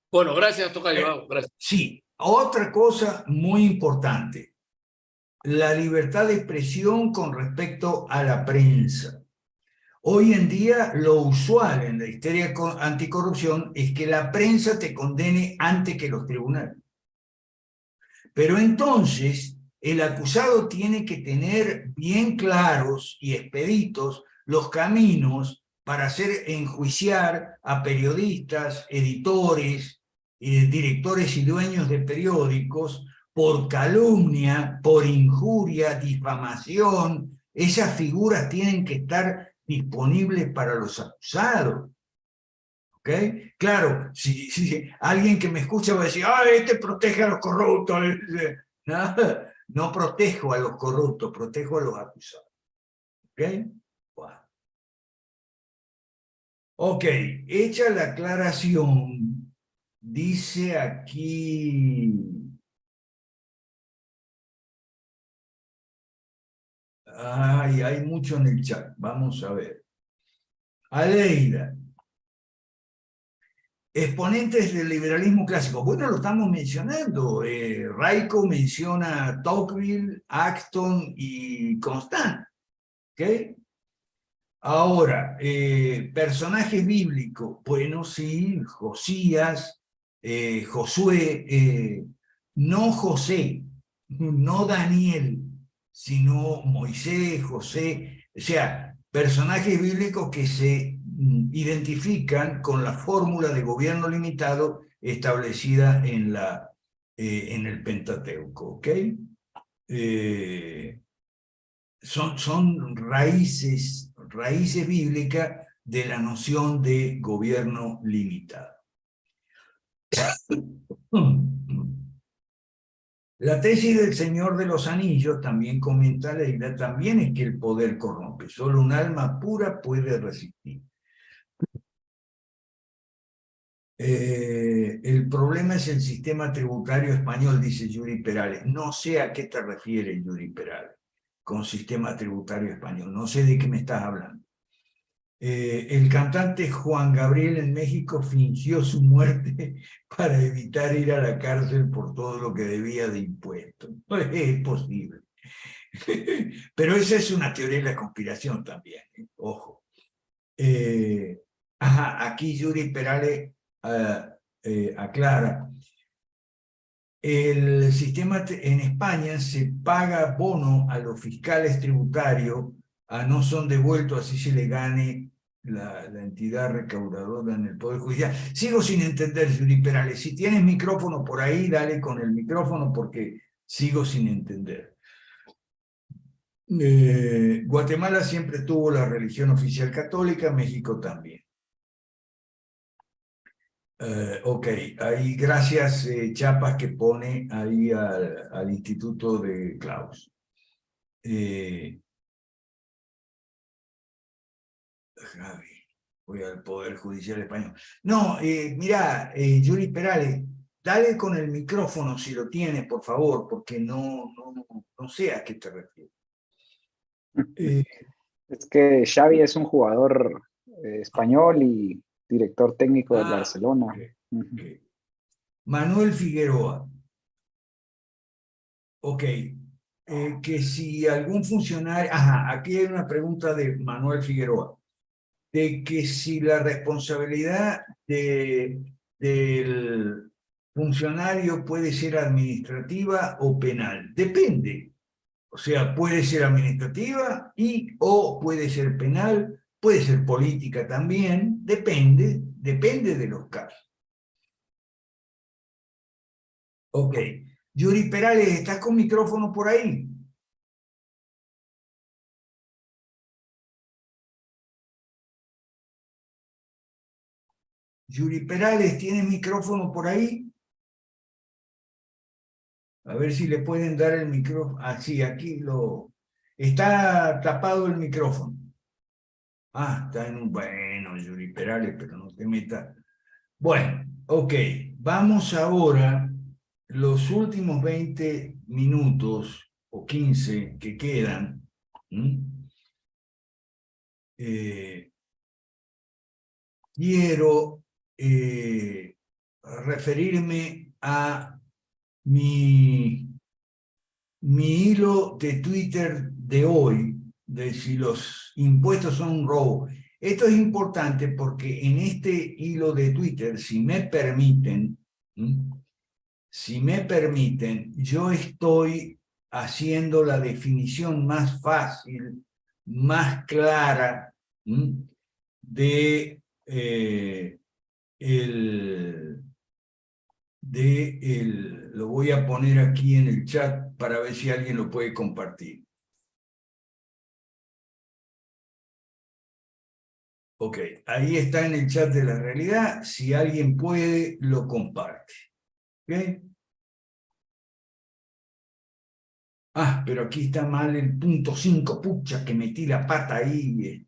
Bueno, gracias, Tocayo. Gracias. Sí, otra cosa muy importante. La libertad de expresión con respecto a la prensa. Hoy en día lo usual en la histeria anticorrupción es que la prensa te condene antes que los tribunales. Pero entonces el acusado tiene que tener bien claros y expeditos los caminos para hacer enjuiciar a periodistas, editores, directores y dueños de periódicos por calumnia, por injuria, difamación. Esas figuras tienen que estar disponibles para los acusados. ¿Ok? Claro, si alguien que me escucha va a decir, este protege a los corruptos. No, no protejo a los corruptos, protejo a los acusados. ¿Ok? Bueno. Ok, hecha la aclaración, dice aquí... Ay, hay mucho en el chat, vamos a ver. Aleida. Exponentes del liberalismo clásico. Bueno, lo estamos mencionando. Raico menciona Tocqueville, Acton y Constant. ¿Okay? Ahora, personajes bíblicos. Bueno, sí, Josías, Josué, no José, no Daniel, sino Moisés, José. O sea, personajes bíblicos que se identifican con la fórmula de gobierno limitado establecida en el Pentateuco, ¿ok? Son raíces bíblicas de la noción de gobierno limitado. La tesis del Señor de los Anillos, también comenta Leila, también es que el poder corrompe, solo un alma pura puede resistir. El problema es el sistema tributario español, dice Yuri Perales. No sé a qué te refieres, Yuri Perales, con sistema tributario español. No sé de qué me estás hablando. El cantante Juan Gabriel en México fingió su muerte para evitar ir a la cárcel por todo lo que debía de impuestos. No es posible. Pero esa es una teoría de la conspiración también, ojo. Aquí Yuri Perales aclara. El sistema en España se paga bono a los fiscales tributarios, no son devueltos, así se le gane la entidad recaudadora en el Poder Judicial. Sigo sin entender, Yuri Perales. Si tienes micrófono por ahí, dale con el micrófono porque sigo sin entender. Guatemala siempre tuvo la religión oficial católica, México también. Ok, ahí gracias Chapas que pone ahí al Instituto de Klaus. Javi, voy al Poder Judicial Español. No, mira, Yuri Perales, dale con el micrófono si lo tienes, por favor, porque no sé a qué te refieres. Es que Xavi es un jugador español y director técnico del Barcelona. Okay. Manuel Figueroa. Ok. Que si algún funcionario... Ajá, aquí hay una pregunta de Manuel Figueroa. De que si la responsabilidad del funcionario puede ser administrativa o penal. Depende. O sea, puede ser administrativa o puede ser penal, puede ser política también, depende de los casos. Ok. Yuri Perales, ¿estás con micrófono por ahí? Yuri Perales, ¿tienes micrófono por ahí? A ver si le pueden dar el micrófono. Ah, sí, aquí lo... Está tapado el micrófono. Ah, está en un... Bueno, Yuri Perales, pero no te metas. Bueno, ok. Vamos ahora, los últimos 20 minutos o 15 que quedan. Quiero referirme a mi hilo de Twitter de hoy, de si los impuestos son un robo. Esto es importante porque en este hilo de Twitter, si me permiten, yo estoy haciendo la definición más fácil, más clara de lo voy a poner aquí en el chat para ver si alguien lo puede compartir. Ok, ahí está en el chat de la realidad. Si alguien puede, lo comparte. ¿Ok? Ah, pero aquí está mal el punto 5, pucha, que metí la pata ahí.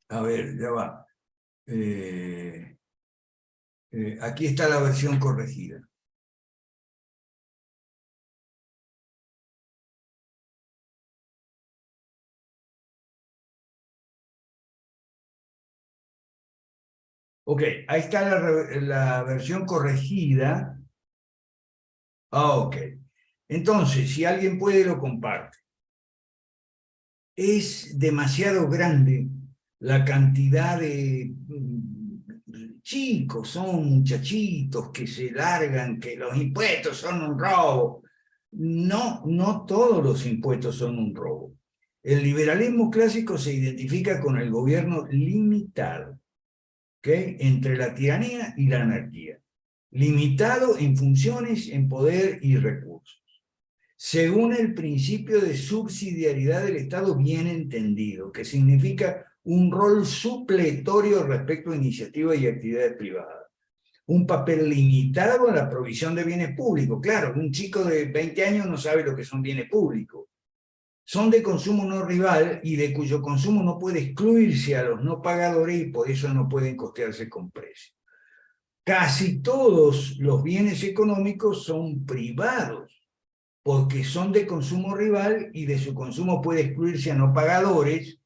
A ver, ya va. Aquí está la versión corregida. Ok, ahí está la versión corregida. Ah, ok. Entonces, si alguien puede, lo comparte. Es demasiado grande la cantidad de chicos, son muchachitos que se largan, que los impuestos son un robo. No, no todos los impuestos son un robo. El liberalismo clásico se identifica con el gobierno limitado, ¿okay? Entre la tiranía y la anarquía. Limitado en funciones, en poder y recursos. Según el principio de subsidiariedad del Estado bien entendido, que significa un rol supletorio respecto a iniciativas y actividades privadas. Un papel limitado a la provisión de bienes públicos. Claro, un chico de 20 años no sabe lo que son bienes públicos. Son de consumo no rival y de cuyo consumo no puede excluirse a los no pagadores y por eso no pueden costearse con precio. Casi todos los bienes económicos son privados, porque son de consumo rival y de su consumo puede excluirse a no pagadores,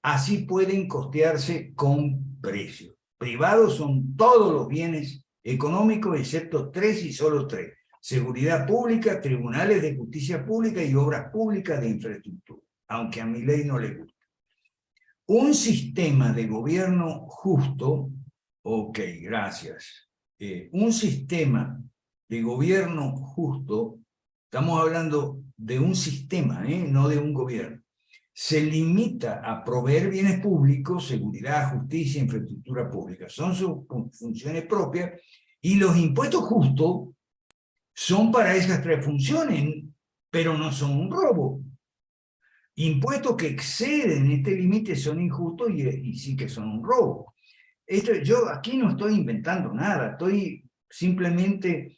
así pueden costearse con precios. Privados son todos los bienes económicos, excepto 3 y solo 3. Seguridad pública, tribunales de justicia pública y obras públicas de infraestructura, aunque a mi ley no le gusta. Un sistema de gobierno justo, ok, gracias. Un sistema de gobierno justo, estamos hablando de un sistema, no de un gobierno, se limita a proveer bienes públicos, seguridad, justicia, infraestructura pública. Son sus funciones propias y los impuestos justos son para esas tres funciones, pero no son un robo. Impuestos que exceden este límite son injustos y sí que son un robo. Yo aquí no estoy inventando nada, estoy simplemente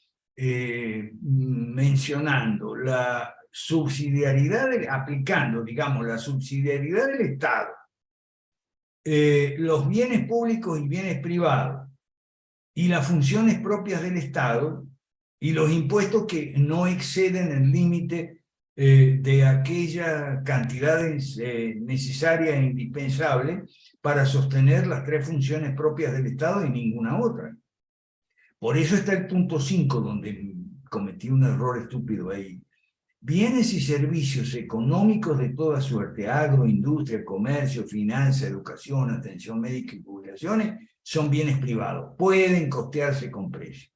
mencionando la subsidiariedad, aplicando, digamos, la subsidiariedad del Estado, los bienes públicos y bienes privados, y las funciones propias del Estado, y los impuestos que no exceden el límite de aquella cantidad necesaria e indispensable para sostener las tres funciones propias del Estado y ninguna otra. Por eso está el punto 5, donde cometí un error estúpido ahí. Bienes y servicios económicos de toda suerte, agro, industria, comercio, finanza, educación, atención médica y jubilaciones, son bienes privados. Pueden costearse con precio.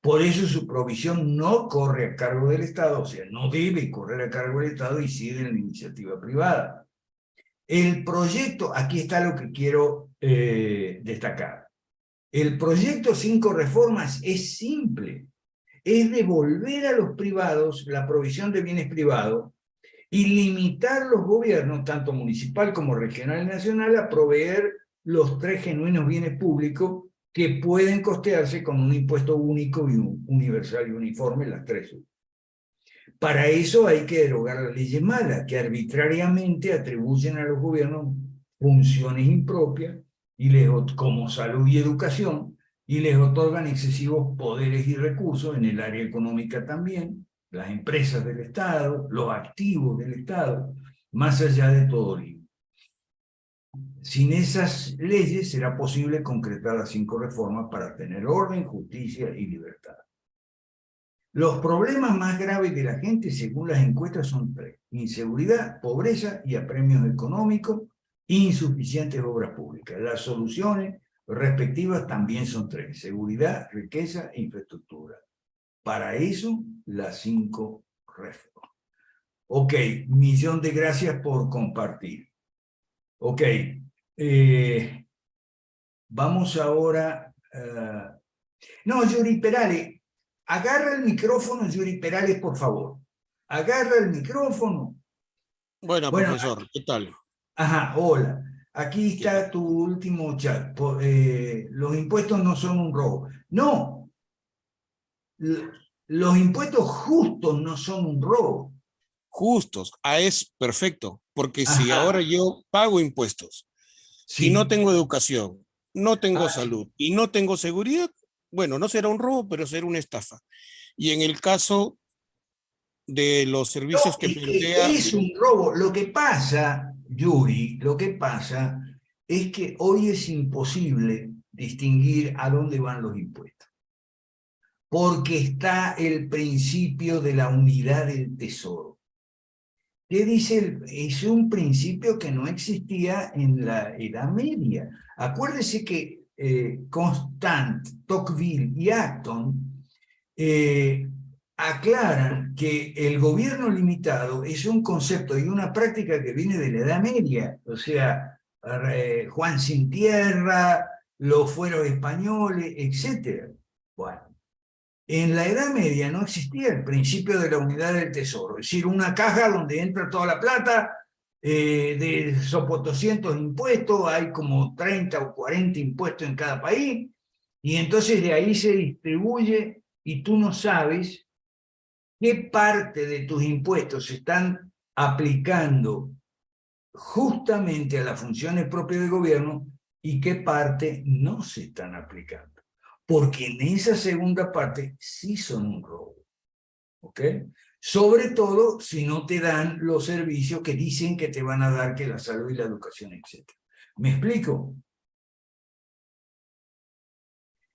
Por eso su provisión no corre a cargo del Estado, o sea, no debe correr a cargo del Estado y sigue en la iniciativa privada. El proyecto, aquí está lo que quiero destacar. El proyecto 5 reformas es simple. Es devolver a los privados la provisión de bienes privados y limitar los gobiernos, tanto municipal como regional y nacional, a proveer los 3 genuinos bienes públicos que pueden costearse con un impuesto único y universal y uniforme, las 3. Para eso hay que derogar las leyes malas, que arbitrariamente atribuyen a los gobiernos funciones impropias, como salud y educación, y les otorgan excesivos poderes y recursos en el área económica también, las empresas del Estado, los activos del Estado, más allá de todo límite. Sin esas leyes será posible concretar las 5 reformas para tener orden, justicia y libertad. Los problemas más graves de la gente, según las encuestas, son 3. Inseguridad, pobreza y apremios económicos, insuficientes obras públicas. Las soluciones respectivas también son 3. Seguridad, riqueza e infraestructura. Para eso, las 5 reformas. Ok, millón de gracias por compartir. Ok, vamos ahora... No, Yuri Perales, agarra el micrófono, Yuri Perales, por favor. Agarra el micrófono. Bueno, profesor, ¿qué tal? Ajá, hola. Aquí está tu último chat. Los impuestos no son un robo. No. Los impuestos justos no son un robo. Justos, es perfecto, porque si ahora yo pago impuestos, sí, y no tengo educación, no tengo salud y no tengo seguridad, bueno, no será un robo, pero será una estafa. Y en el caso de los servicios que plantea... Es un robo. Lo que pasa, Yuri, lo que pasa es que hoy es imposible distinguir a dónde van los impuestos. Porque está el principio de la unidad del tesoro. ¿Qué dice? Es un principio que no existía en la Edad Media. Acuérdese que Constant, Tocqueville y Acton aclaran que el gobierno limitado es un concepto y una práctica que viene de la Edad Media. O sea, Juan sin tierra, los fueros españoles, etc. Bueno. En la Edad Media no existía el principio de la unidad del tesoro, es decir, una caja donde entra toda la plata, de esos 200 impuestos, hay como 30 o 40 impuestos en cada país, y entonces de ahí se distribuye y tú no sabes qué parte de tus impuestos se están aplicando justamente a las funciones propias del gobierno y qué parte no se están aplicando. Porque en esa segunda parte sí son un robo. ¿Ok? Sobre todo si no te dan los servicios que dicen que te van a dar, que la salud y la educación, etc. ¿Me explico?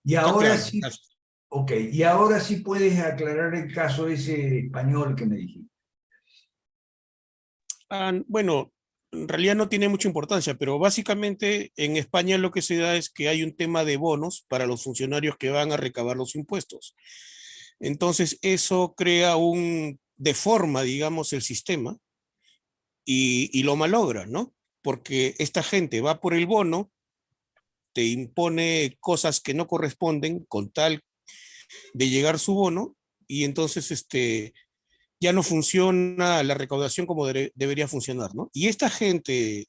Y ahora claro, sí, gracias. ok, y ahora sí puedes aclarar el caso ese español que me dijiste. Bueno, en realidad no tiene mucha importancia, pero básicamente en España lo que se da es que hay un tema de bonos para los funcionarios que van a recabar los impuestos. Entonces eso deforma, digamos, el sistema y lo malogra, ¿no? Porque esta gente va por el bono, te impone cosas que no corresponden con tal de llegar su bono y entonces ya no funciona la recaudación como debería funcionar, ¿no? Y esta gente,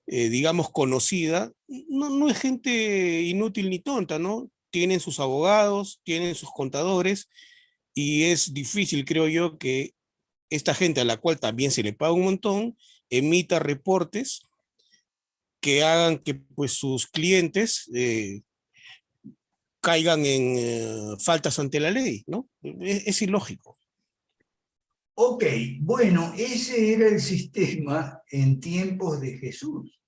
digamos, conocida, no es gente inútil ni tonta, ¿no? Tienen sus abogados, tienen sus contadores, y es difícil, creo yo, que esta gente a la cual también se le paga un montón, emita reportes que hagan que pues, sus clientes caigan en faltas ante la ley, ¿no? Es ilógico. Ok, bueno, ese era el sistema en tiempos de Jesús.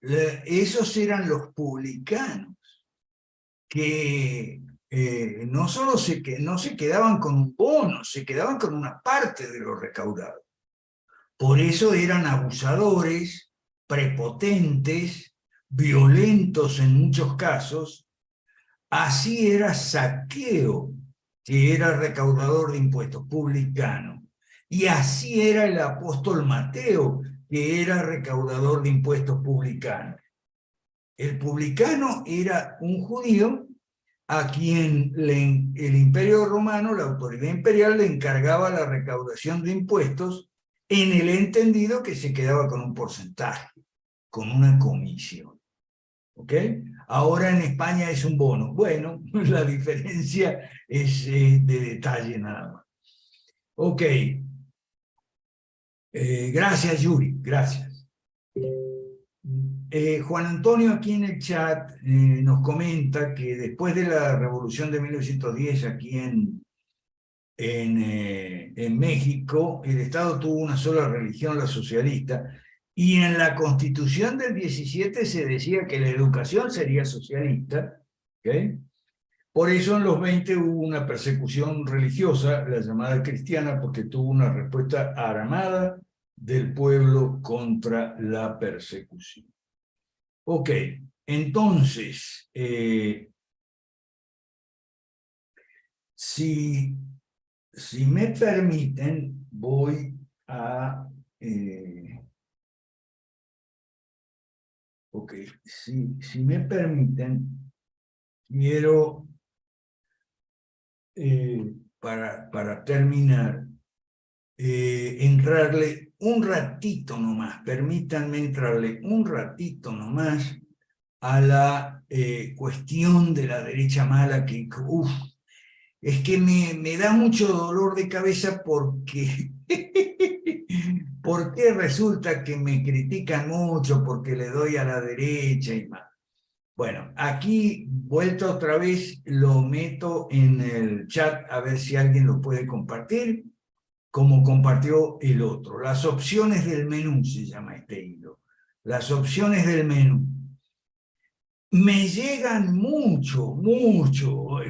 Esos eran los publicanos que no solo no se quedaban con un bono, se quedaban con una parte de lo recaudado. Por eso eran abusadores, prepotentes, violentos en muchos casos. Así era Zaqueo, que era recaudador de impuestos, publicano. Y así era el apóstol Mateo, que era recaudador de impuestos, publicano. El publicano era un judío a quien el Imperio Romano, la autoridad imperial, le encargaba la recaudación de impuestos en el entendido que se quedaba con un porcentaje, con una comisión. ¿Ok? Ahora en España es un bono. Bueno, la diferencia es de detalle nada más. Ok. Gracias, Yuri. Gracias. Juan Antonio aquí en el chat nos comenta que después de la revolución de 1910 aquí en México, el Estado tuvo una sola religión, la socialista, y en la Constitución del 17 se decía que la educación sería socialista, ¿okay? Por eso en los 20 hubo una persecución religiosa, la llamada cristiana, porque tuvo una respuesta armada del pueblo contra la persecución. Ok, entonces, si me permiten, voy a... ok, si me permiten, quiero, para terminar, entrarle un ratito nomás, permítanme entrarle un ratito nomás a la cuestión de la derecha mala que, es que me da mucho dolor de cabeza porque resulta que me critican mucho porque le doy a la derecha y más. Bueno, aquí, vuelta otra vez, lo meto en el chat a ver si alguien lo puede compartir, como compartió el otro. Las opciones del menú se llama este hilo. Las opciones del menú. Me llegan mucho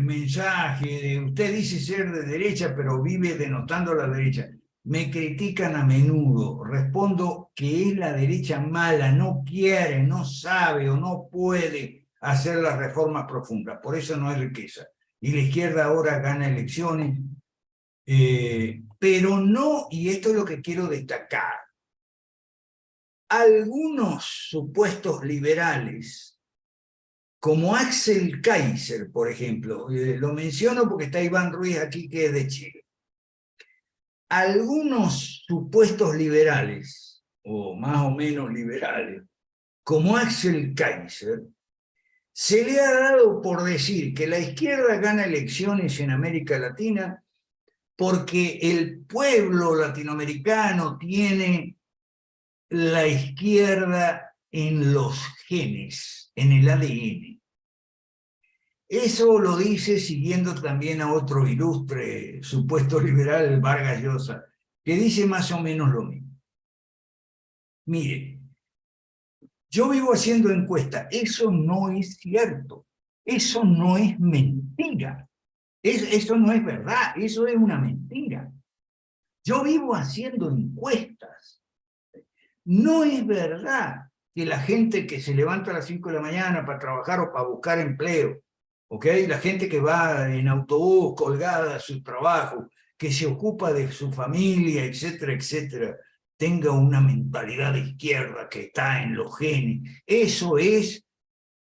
mensaje de usted dice ser de derecha, pero vive denotando la derecha. Me critican a menudo. Respondo que es la derecha mala, no quiere, no sabe o no puede hacer las reformas profundas. Por eso no hay riqueza. Y la izquierda ahora gana elecciones. Pero no, y esto es lo que quiero destacar, algunos supuestos liberales, como Axel Kaiser, por ejemplo, lo menciono porque está Iván Ruiz aquí, que es de Chile. Algunos supuestos liberales, o más o menos liberales, como Axel Kaiser, se le ha dado por decir que la izquierda gana elecciones en América Latina porque el pueblo latinoamericano tiene la izquierda en los genes, en el ADN. Eso lo dice siguiendo también a otro ilustre supuesto liberal, Vargas Llosa, que dice más o menos lo mismo. Mire, yo vivo haciendo encuestas, eso no es cierto, eso no es mentira, eso no es verdad, eso es una mentira. Yo vivo haciendo encuestas. No es verdad que la gente que se levanta a las 5 de la mañana para trabajar o para buscar empleo, ¿ok? La gente que va en autobús colgada a su trabajo, que se ocupa de su familia, etcétera, etcétera, tenga una mentalidad de izquierda que está en los genes. Eso es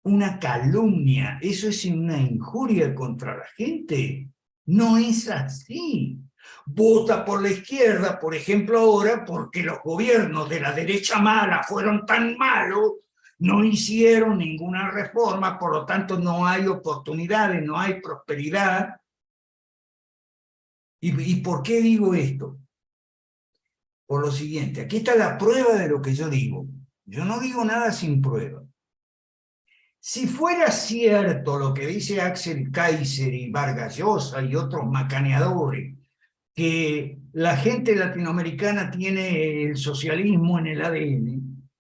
una calumnia, eso es una injuria contra la gente. No es así. Vota por la izquierda, por ejemplo, ahora porque los gobiernos de la derecha mala fueron tan malos, no hicieron ninguna reforma, por lo tanto no hay oportunidades, no hay prosperidad. ¿Y por qué digo esto? Por lo siguiente, aquí está la prueba de lo que yo digo. Yo no digo nada sin prueba. Si fuera cierto lo que dice Axel Kaiser y Vargas Llosa y otros macaneadores, que la gente latinoamericana tiene el socialismo en el ADN,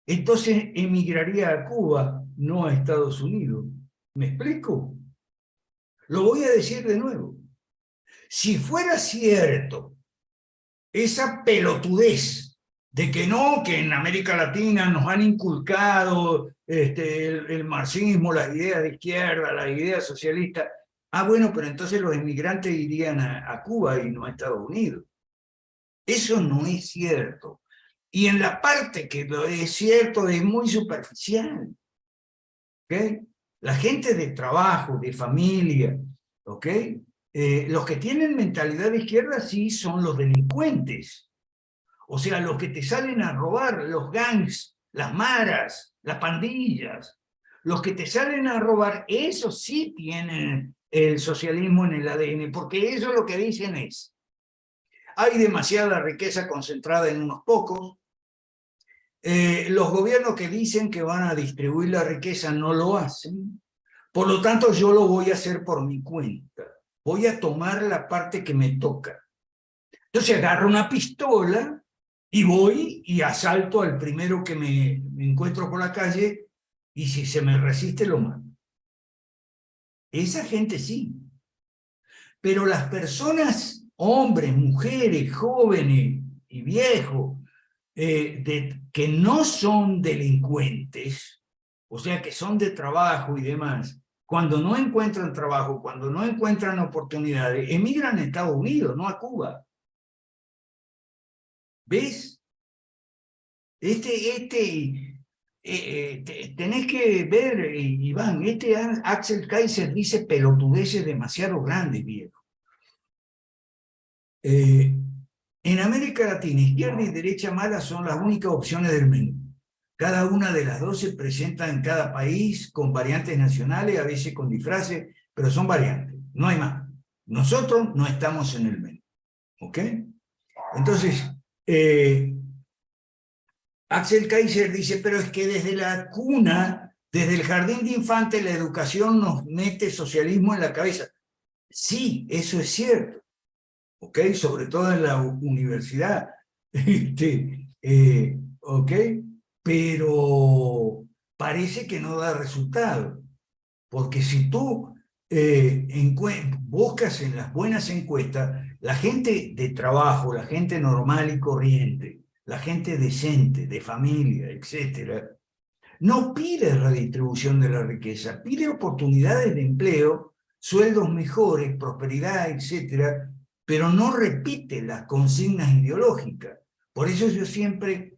entonces emigraría a Cuba, no a Estados Unidos. ¿Me explico? Lo voy a decir de nuevo. Si fuera cierto esa pelotudez de que no, que en América Latina nos han inculcado el marxismo, las ideas de izquierda, las ideas socialistas, bueno, pero entonces los inmigrantes irían a Cuba y no a Estados Unidos. Eso no es cierto. Y en la parte que lo es cierto es muy superficial. ¿Okay? La gente de trabajo, de familia, ¿ok? Los que tienen mentalidad de izquierda sí son los delincuentes. O sea, los que te salen a robar, los gangs, las maras, las pandillas. Los que te salen a robar, esos sí tienen el socialismo en el ADN, porque eso lo que dicen es, hay demasiada riqueza concentrada en unos pocos. Los gobiernos que dicen que van a distribuir la riqueza no lo hacen. Por lo tanto, yo lo voy a hacer por mi cuenta. Voy a tomar la parte que me toca. Entonces agarro una pistola y voy y asalto al primero que me encuentro por la calle, y si se me resiste lo mato. Esa gente sí. Pero las personas, hombres, mujeres, jóvenes y viejos, que no son delincuentes, o sea, que son de trabajo y demás, cuando no encuentran trabajo, cuando no encuentran oportunidades, emigran a Estados Unidos, no a Cuba. ¿Ves? Tenés que ver, Iván, Axel Kaiser dice pelotudeces demasiado grandes, viejo. En América Latina, izquierda y derecha mala son las únicas opciones del menú. Cada una de las dos se presenta en cada país con variantes nacionales, a veces con disfraces, pero son variantes, no hay más. Nosotros no estamos en el menú, ¿ok? Entonces, Axel Kaiser dice, pero es que desde la cuna, desde el jardín de infantes, la educación nos mete socialismo en la cabeza. Sí, eso es cierto, ¿ok? Sobre todo en la universidad, ¿ok? Pero parece que no da resultado, porque si tú buscas en las buenas encuestas, la gente de trabajo, la gente normal y corriente, la gente decente, de familia, etcétera, no pide redistribución de la riqueza, pide oportunidades de empleo, sueldos mejores, prosperidad, etcétera, pero no repite las consignas ideológicas. Por eso yo siempre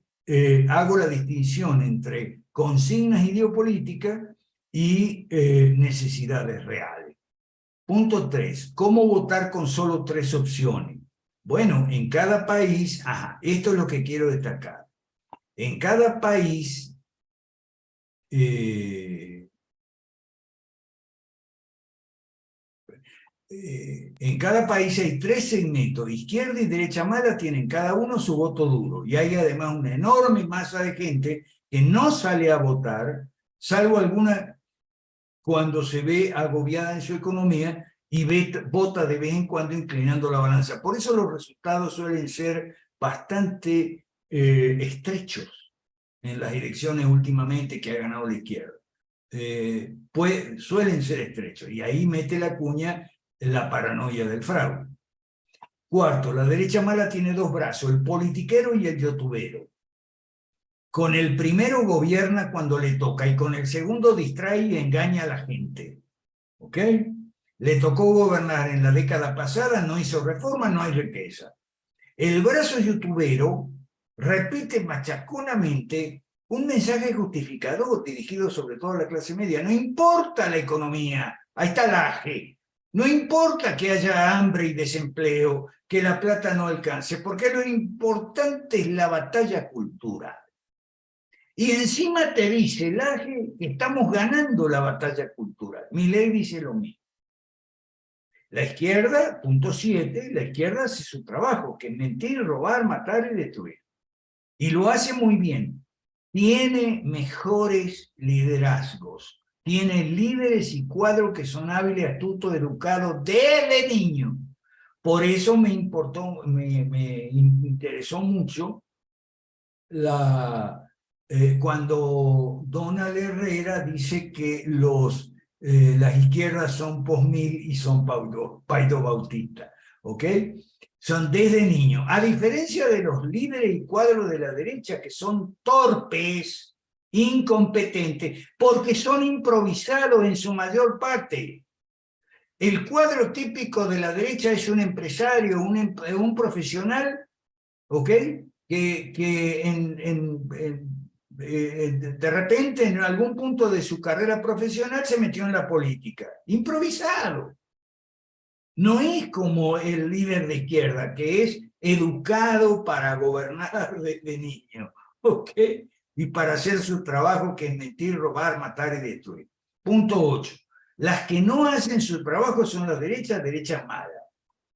hago la distinción entre consignas ideopolíticas y necesidades reales. Punto 3. ¿Cómo votar con solo 3 opciones? Bueno, en cada país, esto es lo que quiero destacar. En cada país, en cada país hay 3 segmentos, izquierda y derecha mala tienen cada uno su voto duro, y hay además una enorme masa de gente que no sale a votar, salvo alguna cuando se ve agobiada en su economía y vota de vez en cuando inclinando la balanza. Por eso los resultados suelen ser bastante estrechos en las elecciones últimamente que ha ganado la izquierda. Suelen ser estrechos, y ahí mete la cuña la paranoia del fraude. Cuarto, la derecha mala tiene 2 brazos, el politiquero y el youtubero. Con el primero gobierna cuando le toca y con el segundo distrae y engaña a la gente. ¿Ok? Le tocó gobernar en la década pasada, no hizo reforma, no hay riqueza. El brazo youtubero repite machaconamente un mensaje justificador dirigido sobre todo a la clase media. No importa la economía, ahí está la AGE. No importa que haya hambre y desempleo, que la plata no alcance, porque lo importante es la batalla cultural. Y encima te dice el AGE que estamos ganando la batalla cultural. Milei dice lo mismo. La izquierda, punto 7, la izquierda hace su trabajo, que es mentir, robar, matar y destruir. Y lo hace muy bien. Tiene mejores liderazgos. Tiene líderes y cuadros que son hábiles, astutos, educados desde niños. Por eso me interesó mucho cuando Donald Herrera dice que los las izquierdas son post-mil y son paidobautistas, ¿ok? Son desde niños. A diferencia de los líderes y cuadros de la derecha, que son torpes, incompetentes, porque son improvisados en su mayor parte. El cuadro típico de la derecha es un empresario, un profesional, ¿ok? De repente en algún punto de su carrera profesional se metió en la política. Improvisado. No es como el líder de izquierda, que es educado para gobernar desde niño, ¿ok? Y para hacer su trabajo, que es mentir, robar, matar y destruir. Punto 8. Las que no hacen su trabajo son las derechas malas.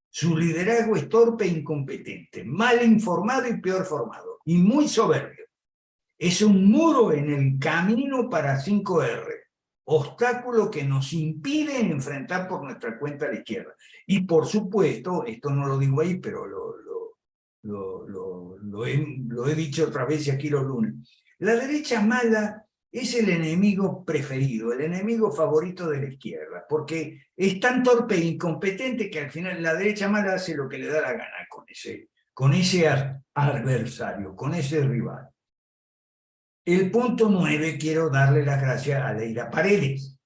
Su liderazgo es torpe e incompetente, mal informado y peor formado, y muy soberbio. Es un muro en el camino para 5R, obstáculo que nos impide enfrentar por nuestra cuenta a la izquierda. Y por supuesto, esto no lo digo ahí, pero lo he dicho otra vez y aquí los lunes, la derecha mala es el enemigo preferido, el enemigo favorito de la izquierda, porque es tan torpe e incompetente que al final la derecha mala hace lo que le da la gana con ese adversario, con ese rival. El punto 9, quiero darle las gracias a Leida Paredes,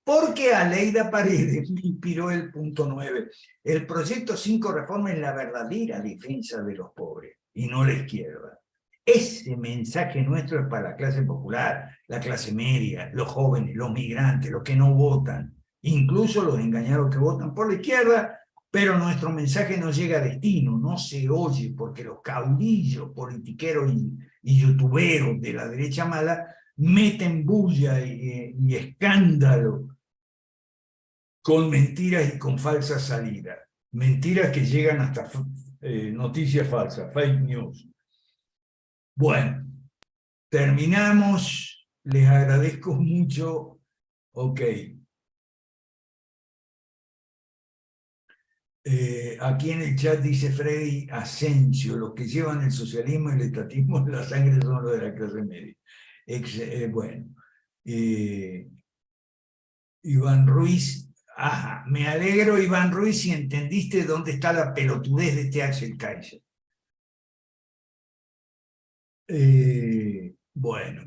porque a Leida Paredes me inspiró el punto 9. El proyecto 5 reforma es la verdadera defensa de los pobres, y no la izquierda. Ese mensaje nuestro es para la clase popular, la clase media, los jóvenes, los migrantes, los que no votan, incluso los engañados que votan por la izquierda, pero nuestro mensaje no llega a destino, no se oye, porque los caudillos politiqueros y youtuberos de la derecha mala meten bulla y escándalo con mentiras y con falsas salidas. Mentiras que llegan hasta noticias falsas, fake news. Bueno, terminamos. Les agradezco mucho. Ok. Aquí en el chat dice Freddy Asensio, los que llevan el socialismo y el estatismo en la sangre son los de la clase media. Bueno. Iván Ruiz, ajá, me alegro, Iván Ruiz, si entendiste dónde está la pelotudez de este Axel Kaiser. Bueno.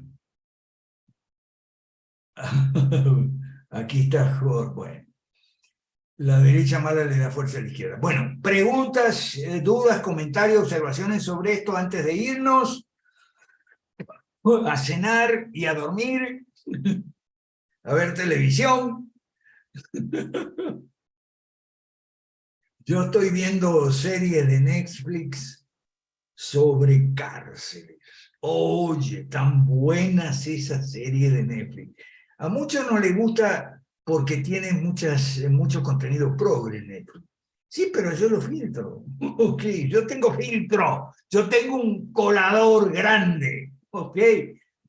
Aquí está Jorge. Bueno. La derecha mala le da fuerza a la izquierda. Bueno, preguntas, dudas, comentarios, observaciones sobre esto antes de irnos a cenar y a dormir, a ver televisión. Yo estoy viendo series de Netflix sobre cárceles. Oye, tan buenas esas series de Netflix. A muchos no les gusta porque tienen mucho contenido progre en Netflix. Sí, pero yo lo filtro. Ok, yo tengo filtro. Yo tengo un colador grande. Ok,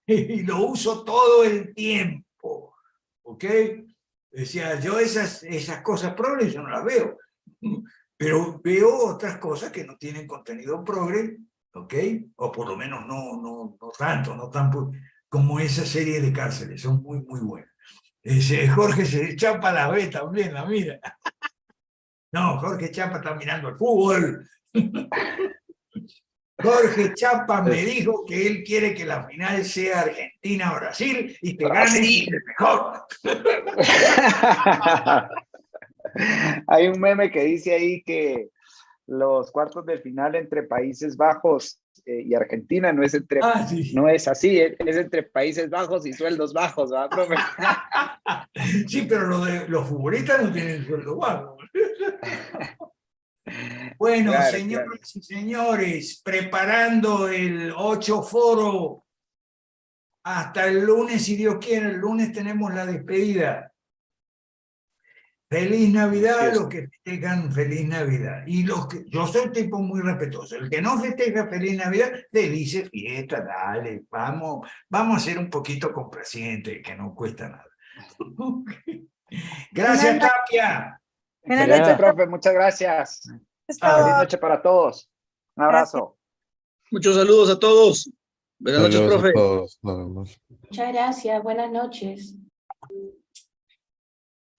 y lo uso todo el tiempo. Ok, decía, yo esas cosas progre yo no las veo. Pero veo otras cosas que no tienen contenido progre, ¿ok? O por lo menos no tanto, no tan como esa serie de cárceles, son muy, muy buenas. Jorge se chapa la ve también, la mira. No, Jorge Chapa está mirando el fútbol. Jorge Chapa me dijo que él quiere que la final sea Argentina-Brasil y que gane el mejor. Hay un meme que dice ahí que los cuartos de final entre Países Bajos y Argentina no es no es así, es entre Países Bajos y sueldos bajos, ¿verdad, profe? Sí, pero los futbolistas no tienen sueldo bajo. Bueno, claro, señoras y señores, preparando el 8 foro hasta el lunes, si Dios quiere. El lunes tenemos la despedida. Feliz Navidad a los que festejan Feliz Navidad. Y yo soy un tipo muy respetuoso. El que no festeja Feliz Navidad, felices fiestas, dale, vamos a ser un poquito complacientes, que no cuesta nada. Gracias, Tapia. Excelente, profe, muchas gracias. Feliz noche para todos. Un abrazo. Muchos saludos a todos. Buenas noches, profe. Muchas gracias, buenas noches.